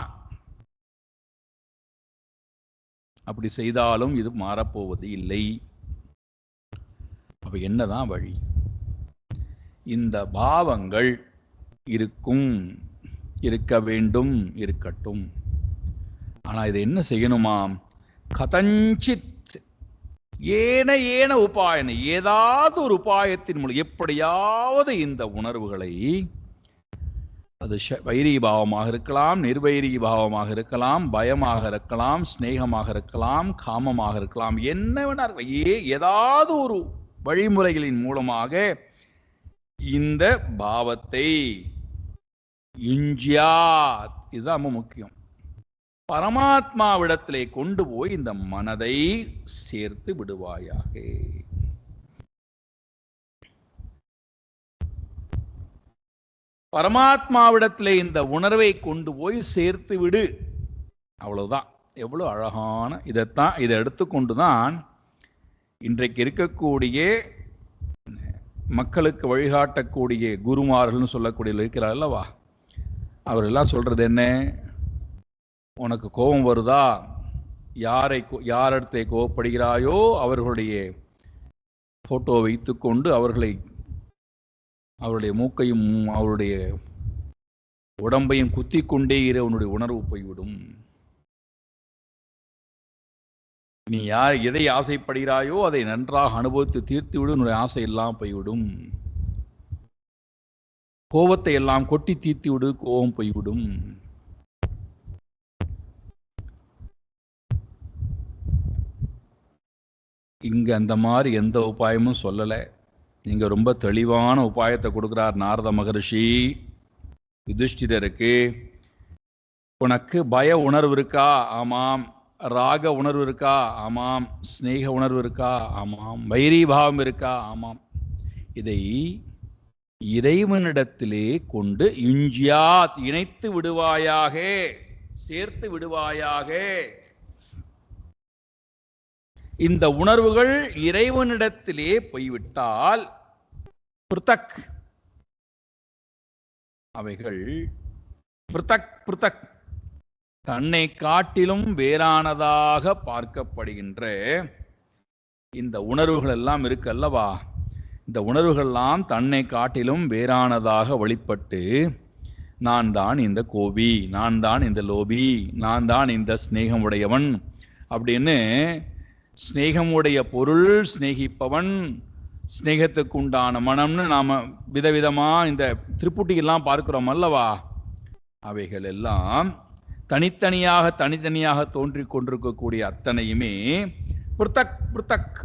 [SPEAKER 1] அப்படி செய்தாலும் இது மாறப்போவது இல்லை. அப்ப என்னதான் வழி? இந்த பாவங்கள் இருக்கும், இருக்க வேண்டும், இருக்கட்டும். ஆனா இது என்ன செய்யணுமாம்? கதஞ்சித் ஏன உபாயன, ஏதாவது ஒரு உபாயத்தின் மூலம் எப்படியாவது இந்த உணர்வுகளை, அது வைரி பாவமாக இருக்கலாம், நிர்வைரி பாவமாக இருக்கலாம், பயமாக இருக்கலாம், ஸ்நேகமாக இருக்கலாம், காமமாக இருக்கலாம், என்ன வேணா இருக்கலாம், ஏதாவது ஒரு வழிமுறைகளின் மூலமாக இந்த பாவத்தை இஞ்சியாத், இதுதான் ரொம்ப முக்கியம், பரமாத்மாவிடத்திலே கொண்டு போய் இந்த மனதை சேர்த்து விடுவாயாக. பரமாத்மாவிடத்திலே இந்த உணர்வை கொண்டு போய் சேர்த்து விடு, அவ்வளவுதான். எவ்வளவு அழகான இதை எடுத்துக்கொண்டுதான் இன்றைக்கு இருக்கக்கூடிய மக்களுக்கு வழிகாட்டக்கூடிய குருமார்கள் சொல்லக்கூடிய இருக்கிறார் அல்லவா, அவரெல்லாம் சொல்றது என்ன? உனக்கு கோபம் வருதா, யாரிடத்தை கோபப்படுகிறாயோ அவர்களுடைய போட்டோ வைத்துக்கொண்டு அவருடைய மூக்கையும் அவருடைய உடம்பையும் குத்தி கொண்டே உன்னுடைய உணர்வு போய்விடும். நீ எதை ஆசைப்படுகிறாயோ அதை நன்றாக அனுபவித்து தீர்த்து விடு, உன்னுடைய ஆசை எல்லாம் போய்விடும். கோபத்தை எல்லாம் கொட்டி தீர்த்து விடு, கோபம் போய்விடும். இங்க அந்த மாதிரி எந்த உபாயமும் சொல்லல. இங்க ரொம்ப தெளிவான உபாயத்தை கொடுக்கிறார் நாரத மகரிஷி யுதிஷ்டிரருக்கு. உனக்கு பய உணர்வு இருக்கா? ஆமாம். ராக உணர்வு இருக்கா? ஆமாம். ஸ்நேக உணர்வு இருக்கா? ஆமாம். வைரி பாவம் இருக்கா? ஆமாம். இதை இறைவனிடத்திலே கொண்டு இஞ்சியாத், இணைத்து விடுவாயாக, சேர்த்து விடுவாயாக. இந்த உணர்வுகள் இறைவனிடத்திலே போய்விட்டால் பிருத்தக், அவைகள் பிருத்தக் தன்னை காட்டிலும் வேறானதாக பார்க்கப்படுகின்ற இந்த உணர்வுகள் எல்லாம் இருக்கு அல்லவா, இந்த உணர்வுகள்லாம் தன்னை காட்டிலும் வேறானதாக வெளிப்பட்டு, நான் தான் இந்த கோபி, நான் தான் இந்த லோபி, நான் தான் இந்த ஸ்நேகம் உடையவன் அப்படின்னு, ஸ்நேகமுடைய பொருள், ஸ்நேகிப்பவன், ஸ்நேகத்துக்கு உண்டான மனம்னு நாம விதவிதமா இந்த திருப்புட்டியெல்லாம் பார்க்கிறோம் அல்லவா, அவைகள் எல்லாம் தனித்தனியாக தோன்றிக் கொண்டிருக்கக்கூடிய அத்தனையுமே பிருத்தக்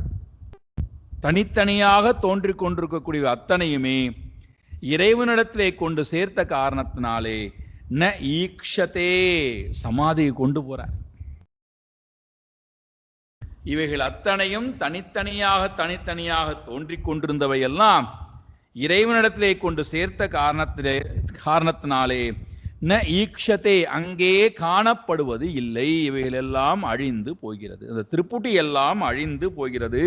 [SPEAKER 1] தனித்தனியாக தோன்றிக் கொண்டிருக்கக்கூடிய அத்தனையுமே இறைவனிடத்திலே கொண்டு சேர்த்த காரணத்தினாலே ந ஈக்ஷதே, சமாதியை கொண்டு போறார். இவைகள் அத்தனையும் தனித்தனியாக தோன்றிக் கொண்டிருந்தவை எல்லாம் இறைவனிடத்திலே கொண்டு சேர்த்த காரணத்தினாலே ந ஈக்ஷதே, அங்கே காணப்படுவது இல்லை. இவைகள் எல்லாம் அழிந்து போகிறது. அந்த திருப்புட்டி எல்லாம் அழிந்து போகிறது.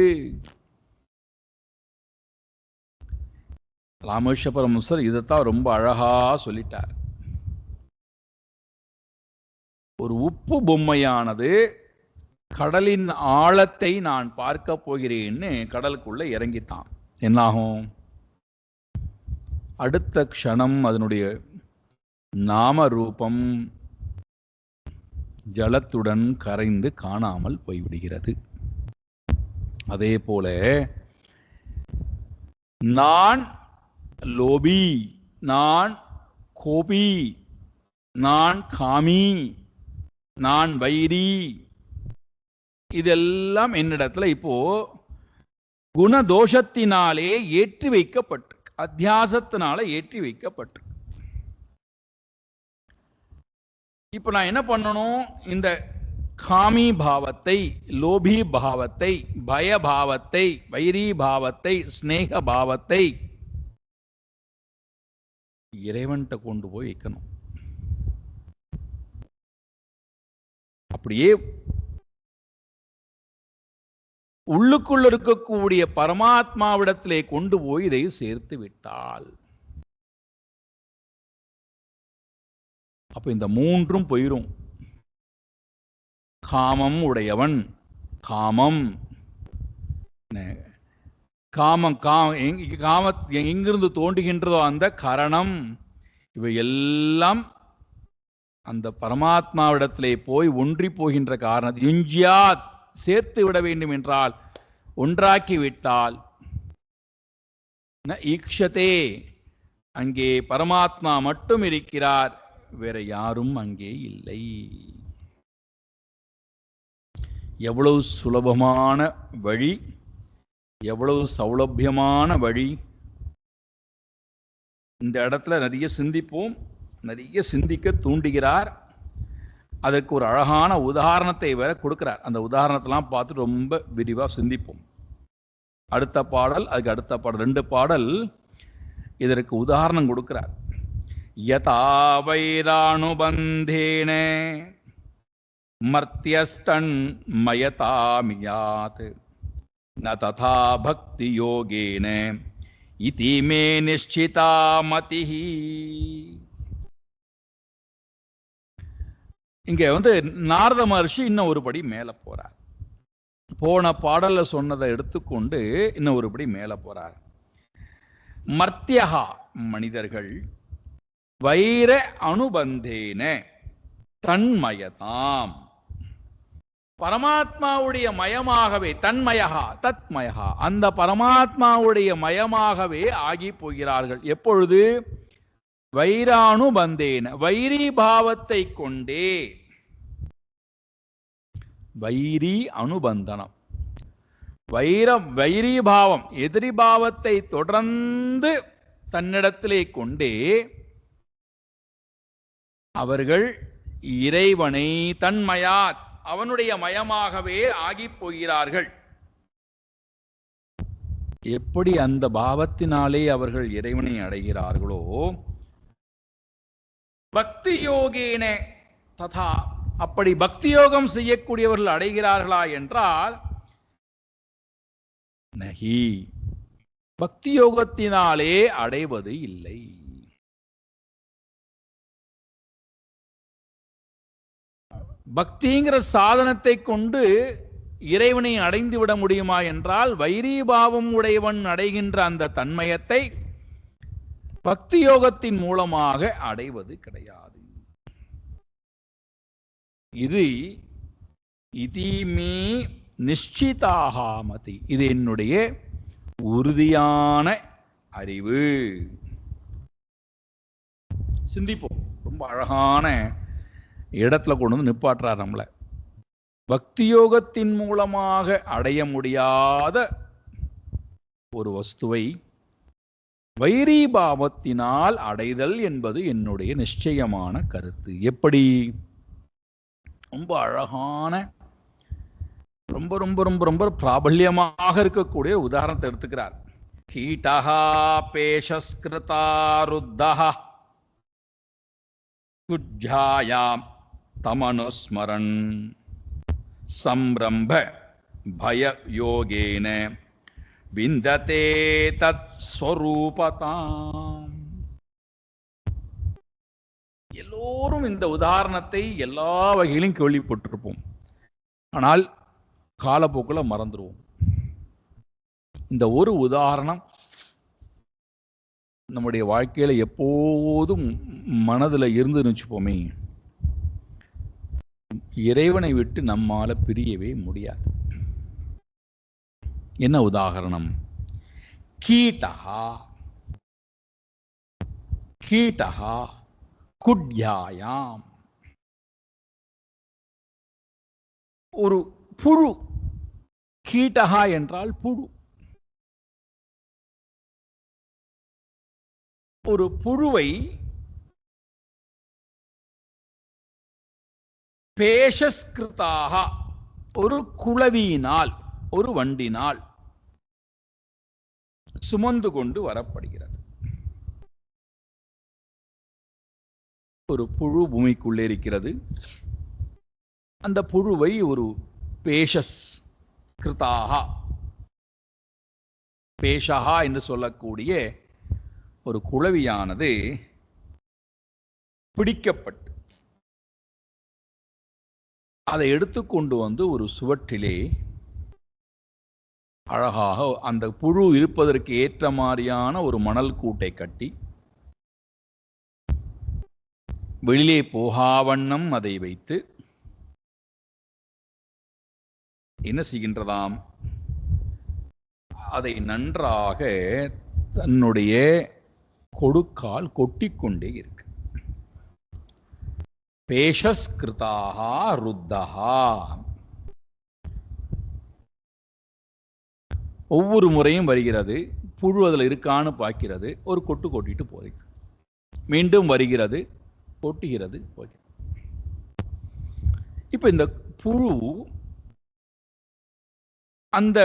[SPEAKER 1] ராமேஸ்வர பரமஹம்சர் இதைத்தான் ரொம்ப அழகா சொல்லிட்டார். ஒரு உப்பு பொம்மையானது கடலின் ஆழத்தை நான் பார்க்க போகிறேன்னு கடலுக்குள்ள இறங்கித்தான். என்னாகும்? அடுத்த க்ஷணம் அதனுடைய நாம ரூபம் ஜலத்துடன் கரைந்து காணாமல் போய்விடுகிறது. அதே போல நான் லோபி, நான் கோபி, நான் காமி, நான் வைரி, இதெல்லாம் என்னிடத்துல இப்போ குணதோஷத்தினாலே ஏற்றி வைக்கப்பட்டு, அத்தியாசத்தினால ஏற்றி வைக்கப்பட்டு. இப்ப நான் என்ன பண்ணணும்? இந்த காமி பாவத்தை, லோபி பாவத்தை, பய பாவத்தை, வைரி பாவத்தை, ஸ்நேக பாவத்தை இறைவன்கிட்ட கொண்டு போய் வைக்கணும். அப்படியே உள்ளுக்குள்ள இருக்கக்கூடிய பரமாத்மாவிடத்திலே கொண்டு போய் இதை சேர்த்து விட்டால் அப்ப இந்த மூன்றும் போயிரும். காமம் உடையவன், காமம் காமம் காம எங்கிருந்து தோன்றுகின்றதோ அந்த கரணம், இவை எல்லாம் அந்த பரமாத்மாவிடத்திலே போய் ஒன்றி போகின்ற காரணம் யுஞ்சியாத், சேர்த்து விட வேண்டும் என்றால், ஒன்றாக்கி விட்டால் ஈக்ஷதே, அங்கே பரமாத்மா மட்டும் இருக்கிறார், வேற யாரும் அங்கே இல்லை. எவ்வளவு சுலபமான வழி, எவ்வளவு சௌலபியமான வழி. இந்த இடத்துல நிறைய சிந்திப்போம், நிறைய சிந்திக்க தூண்டுகிறார். அதற்கு ஒரு அழகான உதாரணத்தை வேற கொடுக்கிறார். அந்த உதாரணத்தெல்லாம் பார்த்து ரொம்ப விரிவா சிந்திப்போம். அடுத்த பாடல், அதுக்கு அடுத்த பாடல், 2 பாடல் இதற்கு உதாரணம் கொடுக்கிறார். யதா வைராணுபந்தேன மர்த்தியஸ்தன் மயதாமியாத் ந ததா பக்தி யோகேன இதி மே நிஷ்சிதா மதிஹி. இங்க நாரத மகர்ஷி இன்னும் ஒரு படி மேல போறார். போன பாடல்ல சொன்னதை எடுத்துக்கொண்டு இன்னும் ஒரு படி மேல போறார். மர்த்தியகா, மனிதர்கள், வைர அனுபந்தேன தன்மயதாம், பரமாத்மாவுடைய மயமாகவே, தன்மயகா தத்மயகா, அந்த பரமாத்மாவுடைய மயமாகவே ஆகி போகிறார்கள். எப்பொழுது? வைரானுபந்தேன, வைரி பாவத்தை கொண்டே. வைரி அனுபந்தனம், வைரி பாவம், எதிரி பாவத்தை தொடர்ந்து தன்னிடத்திலே கொண்டே அவர்கள் இறைவனை தன்மயாத், அவனுடைய மயமாகவே ஆகி போகிறார்கள். எப்படி அந்த பாவத்தினாலே அவர்கள் இறைவனை அடைகிறார்களோ, பக்தி யோகேன ததா, அப்படி பக்தி யோகம் செய்யக்கூடியவர்கள் அடைகிறார்களா என்றால் நஹி, பக்தி யோகத்தினாலே அடைவது இல்லை. பக்திங்கிற சாதனத்தை கொண்டு இறைவனை அடைந்து விட முடியுமா என்றால், வைரீபாவம் உடையவன் அடைகின்ற அந்த தன்மயத்தை பக்தி யோகத்தின் மூலமாக அடைவது கிடையாது. இது இதிமே நிஷ்சிதாகாமதி, இது என்னுடைய உறுதியான அறிவு. சிந்திப்போம். ரொம்ப அழகான இடத்துல கொண்டு வந்து நிப்பாட்டுறார் நம்மளை. பக்தி யோகத்தின் மூலமாக அடைய முடியாத ஒரு வஸ்துவை வைரீபாவத்தினால் அடைதல் என்பது என்னுடைய நிச்சயமான கருத்து. எப்படி? ரொம்ப அழகான, ரொம்ப ரொம்ப ரொம்ப ரொம்ப பிராபல்யமாக இருக்கக்கூடிய உதாரணத்தை எடுத்துக்கிறார். கீட்டஹா பேஷஸ்கிருதா ருத்தஹா குஜ்ஜாயாம் தமனுஸ்மரன் சம்ரம்ப பய யோகேன விந்ததே தத் ஸ்வரூபதாம். எல்லோரும் இந்த உதாரணத்தை எல்லா வகையிலும் கேள்விப்பட்டிருப்போம். ஆனால் காலப்போக்கில் மறந்துடுவோம். இந்த ஒரு உதாரணம் நம்முடைய வாழ்க்கையில எப்போதும் மனதில் இருந்துன்னு வச்சுப்போமே, இறைவனை விட்டு நம்மால பிரியவே முடியாது. என்ன உதாரணம்? கீட்டஹா கீட்டஹா குட்யாயாம். ஒரு புழு. கீட்டஹா என்றால் புழு. ஒரு புழுவை பேஷஸ்கிருதாக, ஒரு குளவியினால், ஒரு வண்டினால் சுமந்து கொண்டு வரப்படுகிறது. ஒரு புழு பூமிக்குள்ளே இருக்கிறது. அந்த புழுவை ஒரு பேஷஸ் கிருதாக, பேஷஹா என்று சொல்லக்கூடிய ஒரு குளவியானது பிடிக்கப்பட்டு அதை எடுத்துக்கொண்டு வந்து ஒரு சுவற்றிலே அழகாக அந்த புழு இருப்பதற்கு ஏற்ற மாதிரியான ஒரு மணல் கூட்டை கட்டி வெளியே போகாவண்ணம் அதை வைத்து என்ன செய்கின்றதாம்? அதை நன்றாக தன்னுடைய கொடுக்கால் கொட்டிக்கொண்டே இருக்கு. பேஷஸ்கிருதாஹா ருத்தஹா. ஒவ்வொரு முறையும் வருகிறது, புழு அதில் இருக்கான்னு பார்க்கிறது, ஒரு கொட்டு கொட்டிட்டு போகிறது. மீண்டும் வருகிறது, கொட்டுகிறது, போகிறது. இப்ப இந்த புழு அந்த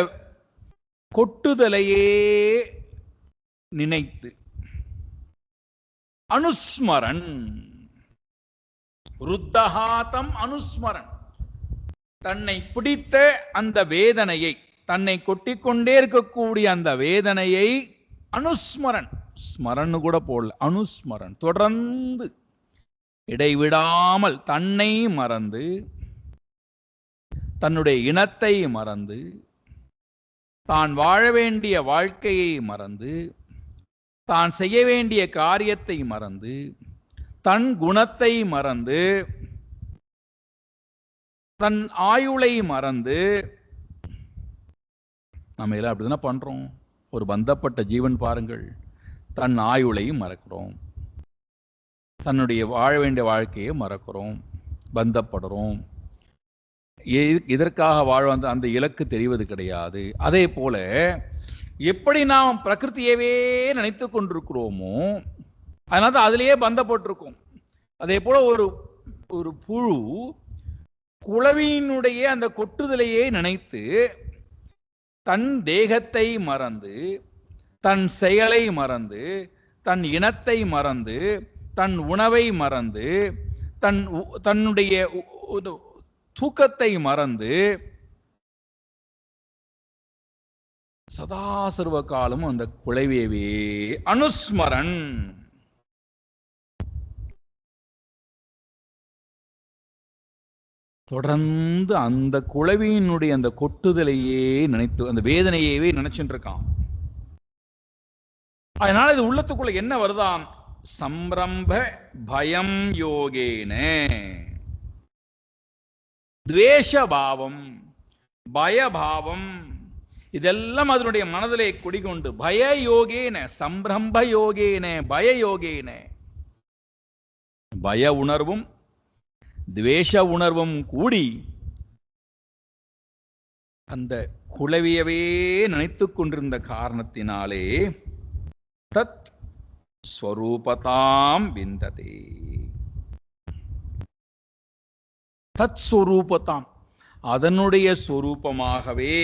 [SPEAKER 1] கொட்டுதலையே நினைத்து அனுஸ்மரன், ருத்தஹாதம் அனுஸ்மரன், தன்னை பிடித்த அந்த வேதனையை, தன்னை கொட்டிக்கொண்டே இருக்கக்கூடிய அந்த வேதனையை அனுஸ்மரன், ஸ்மரன் கூட போடல, அனுஸ்மரன், தொடர்ந்து இடைவிடாமல் தன்னை மறந்து, தன்னுடைய இனத்தை மறந்து, தான் வாழ வேண்டிய வாழ்க்கையை மறந்து, தான் செய்ய வேண்டிய காரியத்தை மறந்து, தன் குணத்தை மறந்து, தன் ஆயுளை மறந்து, நம்ம எல்லாம் அப்படிதானே பண்றோம். ஒரு பந்தப்பட்ட ஜீவன் பாருங்கள், தன் ஆயுளை மறக்கிறோம், தன்னுடைய வாழ வேண்டிய வாழ்க்கையை மறக்கிறோம், பந்தப்படுறோம். இதற்காக வாழ்ந்த அந்த இலக்கு தெரிவது கிடையாது. அதே போல எப்படி நாம் பிரகிருதியவே நினைத்து கொண்டிருக்கிறோமோ அதனால அதிலேயே பந்தப்பட்டிருக்கும். அதே போல ஒரு புழு குளவியினுடைய அந்த கொட்டுதலையே நினைத்து தன் தேகத்தை மறந்து, தன் செயலை மறந்து, தன் இனத்தை மறந்து, தன் உணவை மறந்து, தன்னுடைய தூக்கத்தை மறந்து சதா சர்வ காலமும் அந்த குளவியவே அனுஸ்மரன், தொடர்ந்து அந்த குளவியினுடைய அந்த கொட்டுதலையே நினைத்து, அந்த வேதனையவே நினைச்சுட்டு இருக்கான். அதனால இது உள்ளத்துக்குள்ள என்ன வருதாம்? சம்பிரம்ப பயம் யோகேன, துவேஷபாவம், பயபாவம், இதெல்லாம் அதனுடைய மனதிலே குடிகொண்டு பய யோகேன, சம்பிரம்ப யோகேன, பய யோகேன, பய உணர்வும் துவேஷ உணர்வும் கூடி அந்த குளவியவே நினைத்துக் கொண்டிருந்த காரணத்தினாலே தத் ஸ்வரூபதாம் விந்ததே, தத் ஸ்வரூபதாம், அதனுடைய ஸ்வரூபமாகவே,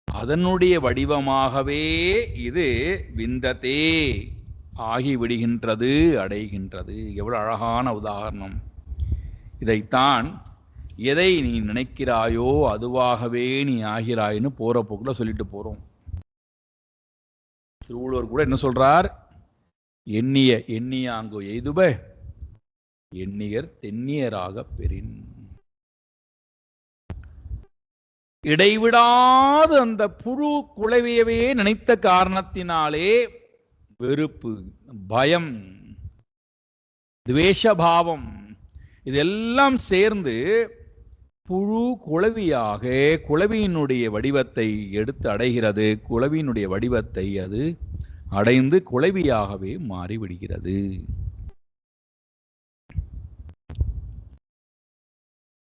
[SPEAKER 1] அதனுடைய வடிவமாகவே இது விந்ததே ஆகிவிடுகின்றது, அடைகின்றது. எவ்வளவு அழகான உதாரணம்! இதைத்தான் எதை நீ நினைக்கிறாயோ அதுவாகவே நீ ஆகிறாய்னு போற போக்குல சொல்லிட்டு போறோம். திருவள்ளுவர் கூட என்ன சொல்றார்? எண்ணியாங்கு எய்துப எண்ணியர் தென்னியராக பெறின். இடைவிடாது அந்த புழு குளவியவே நினைத்த காரணத்தினாலே வெறுப்பு, பயம், துவேஷபாவம் இதெல்லாம் சேர்ந்து புழு குளவியாக குளவியினுடைய வடிவத்தை எடுத்து அடைகிறது. குளவியினுடைய வடிவத்தை அது அடைந்து குளவியாகவே மாறிவிடுகிறது.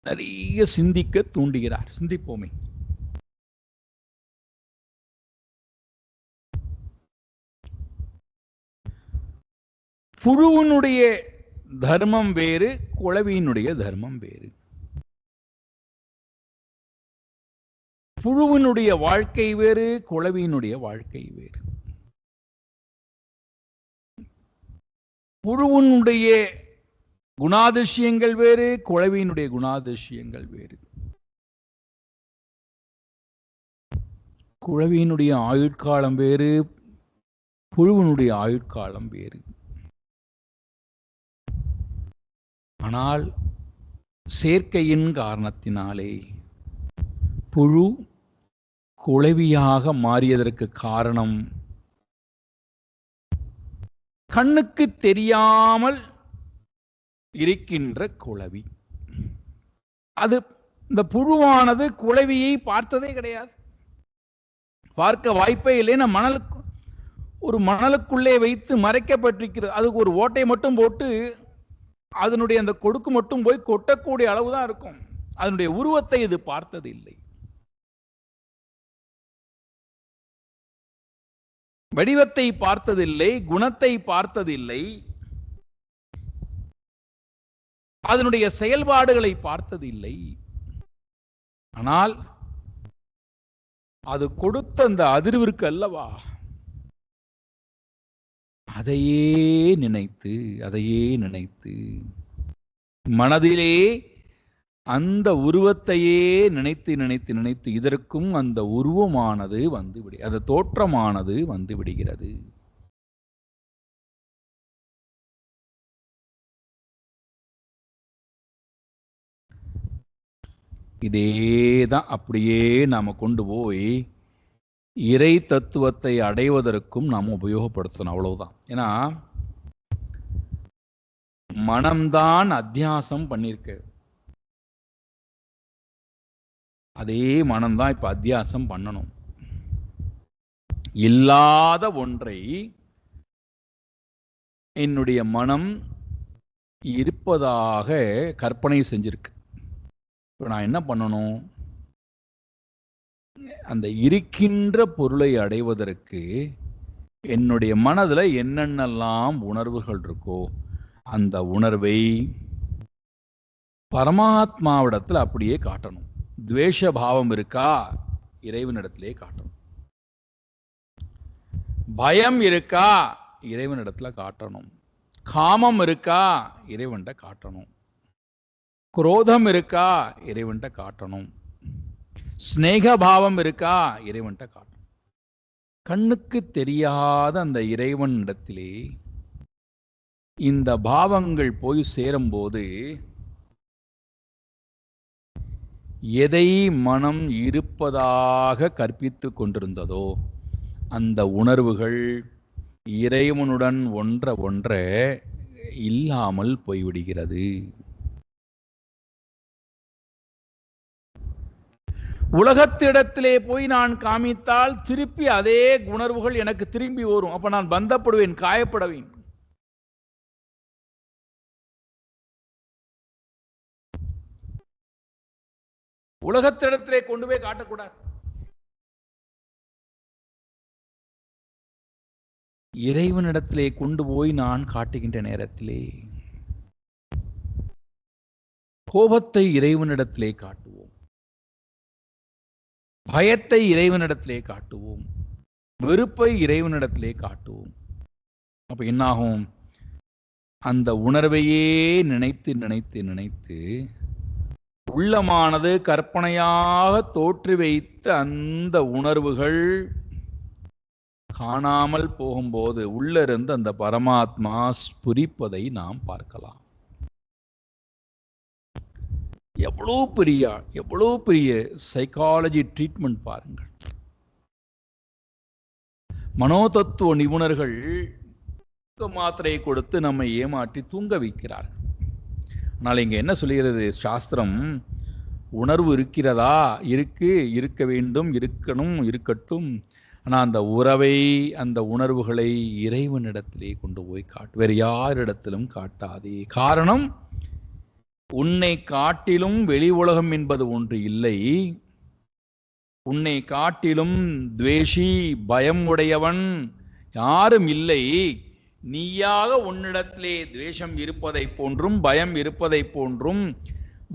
[SPEAKER 1] நிறைய சிந்திக்க தூண்டுகிறார். சிந்திப்போமே. புழுவினுடைய தர்மம் வேறு, குளவியினுடைய தர்மம் வேறு. புழுவினுடைய வாழ்க்கை வேறு, குளவியினுடைய வாழ்க்கை வேறு. புழுவினுடைய குணாதிசயங்கள் வேறு, குளவியினுடைய குணாதிசயங்கள் வேறு. குளவியினுடைய ஆயுட்காலம் வேறு, புழுவினுடைய ஆயுட்காலம் வேறு. ஆனால் சேர்க்கையின் காரணத்தினாலே புழு குளவியாக மாறியதற்கு காரணம் கண்ணுக்கு தெரியாமல் இருக்கின்ற குளவி. அது இந்த புழுவானது குளவியை பார்த்ததே கிடையாது, பார்க்க வாய்ப்பே இல்லைன்னா மணலுக்கு ஒரு மணலுக்குள்ளே வைத்து மறைக்கப்பட்டிருக்கிறது. அதுக்கு ஒரு ஓட்டை மட்டும் போட்டு அதனுடைய அந்த கொடுக்கு மட்டும் போய் கொட்டக்கூடிய அளவுதான் இருக்கும். அதனுடைய உருவத்தை இது பார்த்தது இல்லை. வடிவத்தை பார்த்ததில்லை, குணத்தை பார்த்ததில்லை, அதனுடைய செயல்பாடுகளை பார்த்ததில்லை. ஆனால் அது கொடுத்த அந்த அதிர்விற்கு அல்லவா, அதையே நினைத்து மனதிலே அந்த உருவத்தையே நினைத்து இதற்கும் அந்த உருவமானது அந்த தோற்றமானது வந்து விடுகிறது. இதேதான் அப்படியே நாம கொண்டு போய் இறை தத்துவத்தை அடைவதற்கும் நாம் உபயோகப்படுத்தணும். அவ்வளவுதான். ஏன்னா மனம்தான் அத்தியாசம் பண்ணிருக்கு. அதே மனம்தான் இப்ப அத்தியாசம் பண்ணணும். இல்லாத ஒன்றை என்னுடைய மனம் இருப்பதாக கற்பனை செஞ்சிருக்கு. இப்ப நான் என்ன பண்ணணும்? அந்த இருக்கின்ற பொருளை அடைவதற்கு என்னுடைய மனதில் என்னென்னலாம் உணர்வுகள் இருக்கோ அந்த உணர்வை பரமாத்மாவிடத்தில் அப்படியே காட்டணும். துவேஷ பாவம் இருக்கா, இறைவனிடத்திலே காட்டணும். பயம் இருக்கா, இறைவனிடத்துல காட்டணும். காமம் இருக்கா, இறைவன்கிட்ட காட்டணும். குரோதம் இருக்கா, இறைவன்கிட்ட காட்டணும். ஸ்நேக பாவம் இருக்கா, இறைவன்கிட்ட காட்டணும். கண்ணுக்கு தெரியாத அந்த இறைவனிடத்திலே இந்த பாவங்கள் போய் சேரும்போது எதை மனம் இருப்பதாக கற்பித்து கொண்டிருந்ததோ அந்த உணர்வுகள் இறைவனுடன் ஒன்ற இல்லாமல் போய்விடுகிறது. உலகத்திடத்திலே போய் நான் காமித்தால் திருப்பி அதே உணர்வுகள் எனக்கு திரும்பி வரும். அப்ப நான் பந்தப்படுவேன், காயப்படுவேன். உலகத்திடத்திலே கொண்டு போய் காட்டக்கூடாது. இறைவனிடத்திலே கொண்டு போய் நான் காட்டுகின்ற நேரத்திலே கோபத்தை இறைவனிடத்திலே காட்டுவோம், பயத்தை இறைவனிடத்திலே காட்டுவோம், வெறுப்பை இறைவனிடத்திலே காட்டுவோம். அப்ப என்னாகும்? அந்த உணர்வையே நினைத்து நினைத்து நினைத்து உள்ளமானது கற்பனையாக தோற்றி வைத்த அந்த உணர்வுகள் காணாமல் போகும்போது உள்ளிருந்து அந்த பரமாத்மா ஸ்புரிப்பதை நாம் பார்க்கலாம். எவ்வளோ பெரிய சைக்காலஜி ட்ரீட்மெண்ட் பாருங்கள். மனோதத்துவ நிபுணர்கள் மாத்திரையை கொடுத்து நம்மை ஏமாற்றி தூங்க வைக்கிறார்கள். ஆனால் இங்க என்ன சொல்லுகிறது சாஸ்திரம்? உணர்வு இருக்கிறதா? இருக்க வேண்டும், இருக்கட்டும். ஆனால் அந்த உறவை, அந்த உணர்வுகளை இறைவனிடத்திலே கொண்டு போய் காட்டு, வேறு யாரிடத்திலும் காட்டாதே. காரணம், உன்னை காட்டிலும் வெளி உலகம் என்பது ஒன்று இல்லை. உன்னை காட்டிலும் துவேஷி, பயம் உடையவன் யாரும் இல்லை. நீயாக உன்னிடத்திலே துவேஷம் இருப்பதை போன்றும், பயம் இருப்பதை போன்றும்,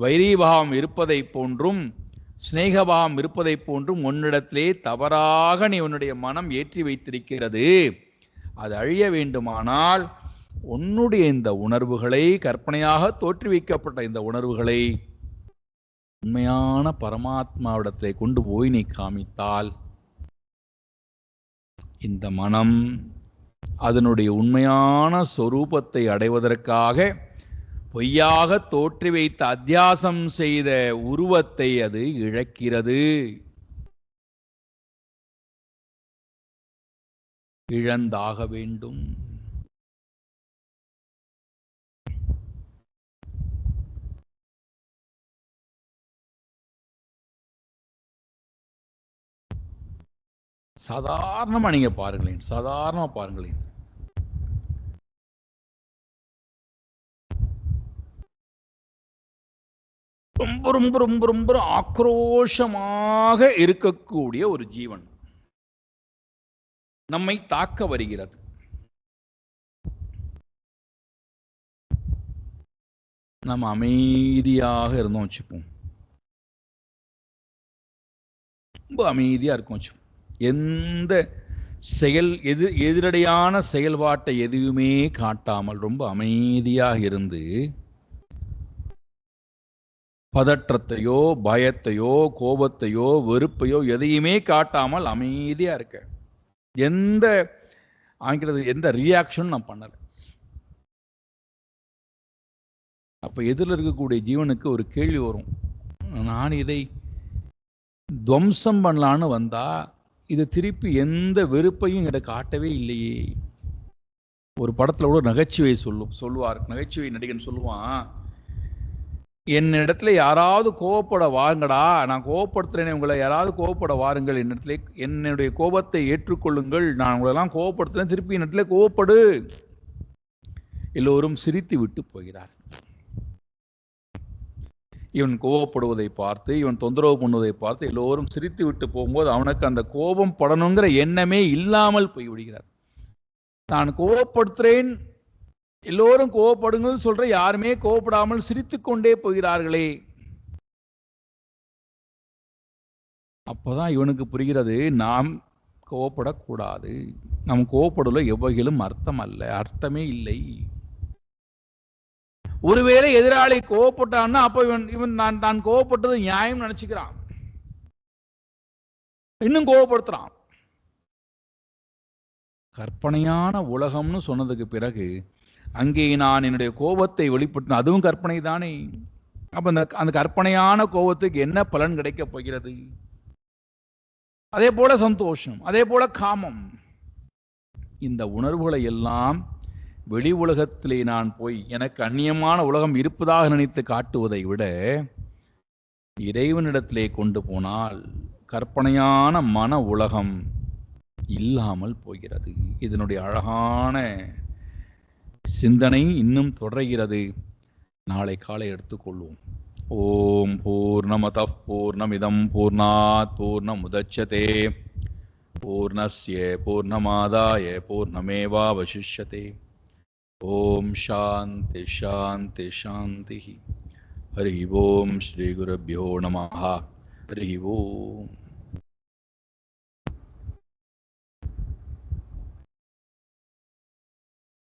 [SPEAKER 1] வைரீபாவம் இருப்பதை போன்றும், ஸ்நேகபாவம் இருப்பதை போன்றும் உன்னிடத்திலே தவறாக நீ உன்னுடைய மனம் ஏற்றி வைத்திருக்கிறது. அது அழிய வேண்டுமானால் உன்னுடைய இந்த உணர்வுகளை, கற்பனையாக தோற்றுவிக்கப்பட்ட இந்த உணர்வுகளை உண்மையான பரமாத்மாவிடத்தை கொண்டு போய் நீ காமித்தால், இந்த மனம் அதனுடைய உண்மையான சொரூபத்தை அடைவதற்காக பொய்யாக தோற்றி வைத்த அத்தியாசம் செய்த உருவத்தை அது இழக்கிறது. இழந்தாக வேண்டும். சாதாரணமா நீங்க பாருங்களேன், சாதாரணமா பாருங்களேன். ரொம்ப ரொம்ப ரொம்ப ரொம்ப ஆக்ரோஷமாக இருக்கக்கூடிய ஒரு ஜீவன் நம்மை தாக்க வருகிறது. நம்ம அமைதியாக இருந்தோம் வச்சுப்போம், ரொம்ப அமைதியா இருக்கும் வச்சுப்போம். எந்த எதிரடையான செயல்பாட்டை எதுவுமே காட்டாமல் ரொம்ப அமைதியாக இருந்து, பதற்றத்தையோ, பயத்தையோ, கோபத்தையோ, வெறுப்பையோ எதையுமே காட்டாமல் அமைதியா இருக்க. எந்த எந்த ரியாக்ஷன் நான் பண்ணல. அப்ப எதிரில் இருக்கக்கூடிய ஜீவனுக்கு ஒரு கேள்வி வரும், நான் இதை துவம்சம் பண்ணலான்னு வந்தா இது திருப்பி எந்த வெறுப்பையும் இதை காட்டவே இல்லையே. ஒரு படத்துல கூட நகைச்சுவை சொல்லுவார், நகைச்சுவை நடிகன் சொல்லுவான், என்னிடத்துல யாராவது கோவப்பட வாருங்கடா, நான் கோவப்படுத்துறேனே உங்களை, யாராவது கோவப்பட வாருங்கள், என்னிடத்துல என்னுடைய கோபத்தை ஏற்றுக்கொள்ளுங்கள், நான் உங்களெல்லாம் கோவப்படுத்துறேன், திருப்பி என்னிடத்துல கோவப்படு. எல்லோரும் சிரித்து விட்டு போகிறார். இவன் கோவப்படுவதை பார்த்து, இவன் தொந்தரவு பண்ணுவதை பார்த்து எல்லோரும் சிரித்து விட்டு போகும்போது அவனுக்கு அந்த கோபம் படணுங்கிற எண்ணமே இல்லாமல் போய்விடுகிறார். நான் கோவப்படுத்துறேன், எல்லோரும் கோவப்படுங்க சொல்ற, யாருமே கோவப்படாமல் சிரித்து கொண்டே போகிறார்களே. அப்பதான் இவனுக்கு புரிகிறது, நாம் கோவப்படக்கூடாது, நம் கோவப்படுவதில் எவ்வகையிலும் அர்த்தம் அல்ல, அர்த்தமே இல்லை. ஒருவேளை எதிராளி கோவப்பட்டான்னா அப்ப இவன் நான் கோவப்பட்டது நியாயம் நினைச்சுக்கிறான், இன்னும் கோவப்படுத்துறான். கற்பனையான உலகம்னு சொன்னதுக்கு பிறகு அங்கே நான் என்னுடைய கோபத்தை வெளிப்படுத்த, அதுவும் கற்பனை தானே. அப்ப அந்த கற்பனையான கோபத்துக்கு என்ன பலன் கிடைக்க போகிறது? அதே போல சந்தோஷம், அதே போல காமம். இந்த உணர்வுகளை எல்லாம் வெளி உலகத்திலே நான் போய் எனக்கு அந்நியமான உலகம் இருப்பதாக நினைத்து காட்டுவதை விட இறைவனிடத்திலே கொண்டு போனால் கற்பனையான மன உலகம் இல்லாமல் போகிறது. இதனுடைய அழகான சிந்தனை இன்னும் தொடர்கிறது. நாளை காலை எடுத்துக்கொள்வோம். ஓம் பூர்ணமத பூர்ணமிதம் பூர்ணாத் பூர்ணமுதச்யதே பூர்ணஸ்ய பூர்ணமாதாய பூர்ணமேவாவசிஷ்யதே. ஓம் சாந்தி சாந்தி சாந்தி. ஹரி ஓம் ஸ்ரீ குருभ्यो நமः. ஹரி ஓம்.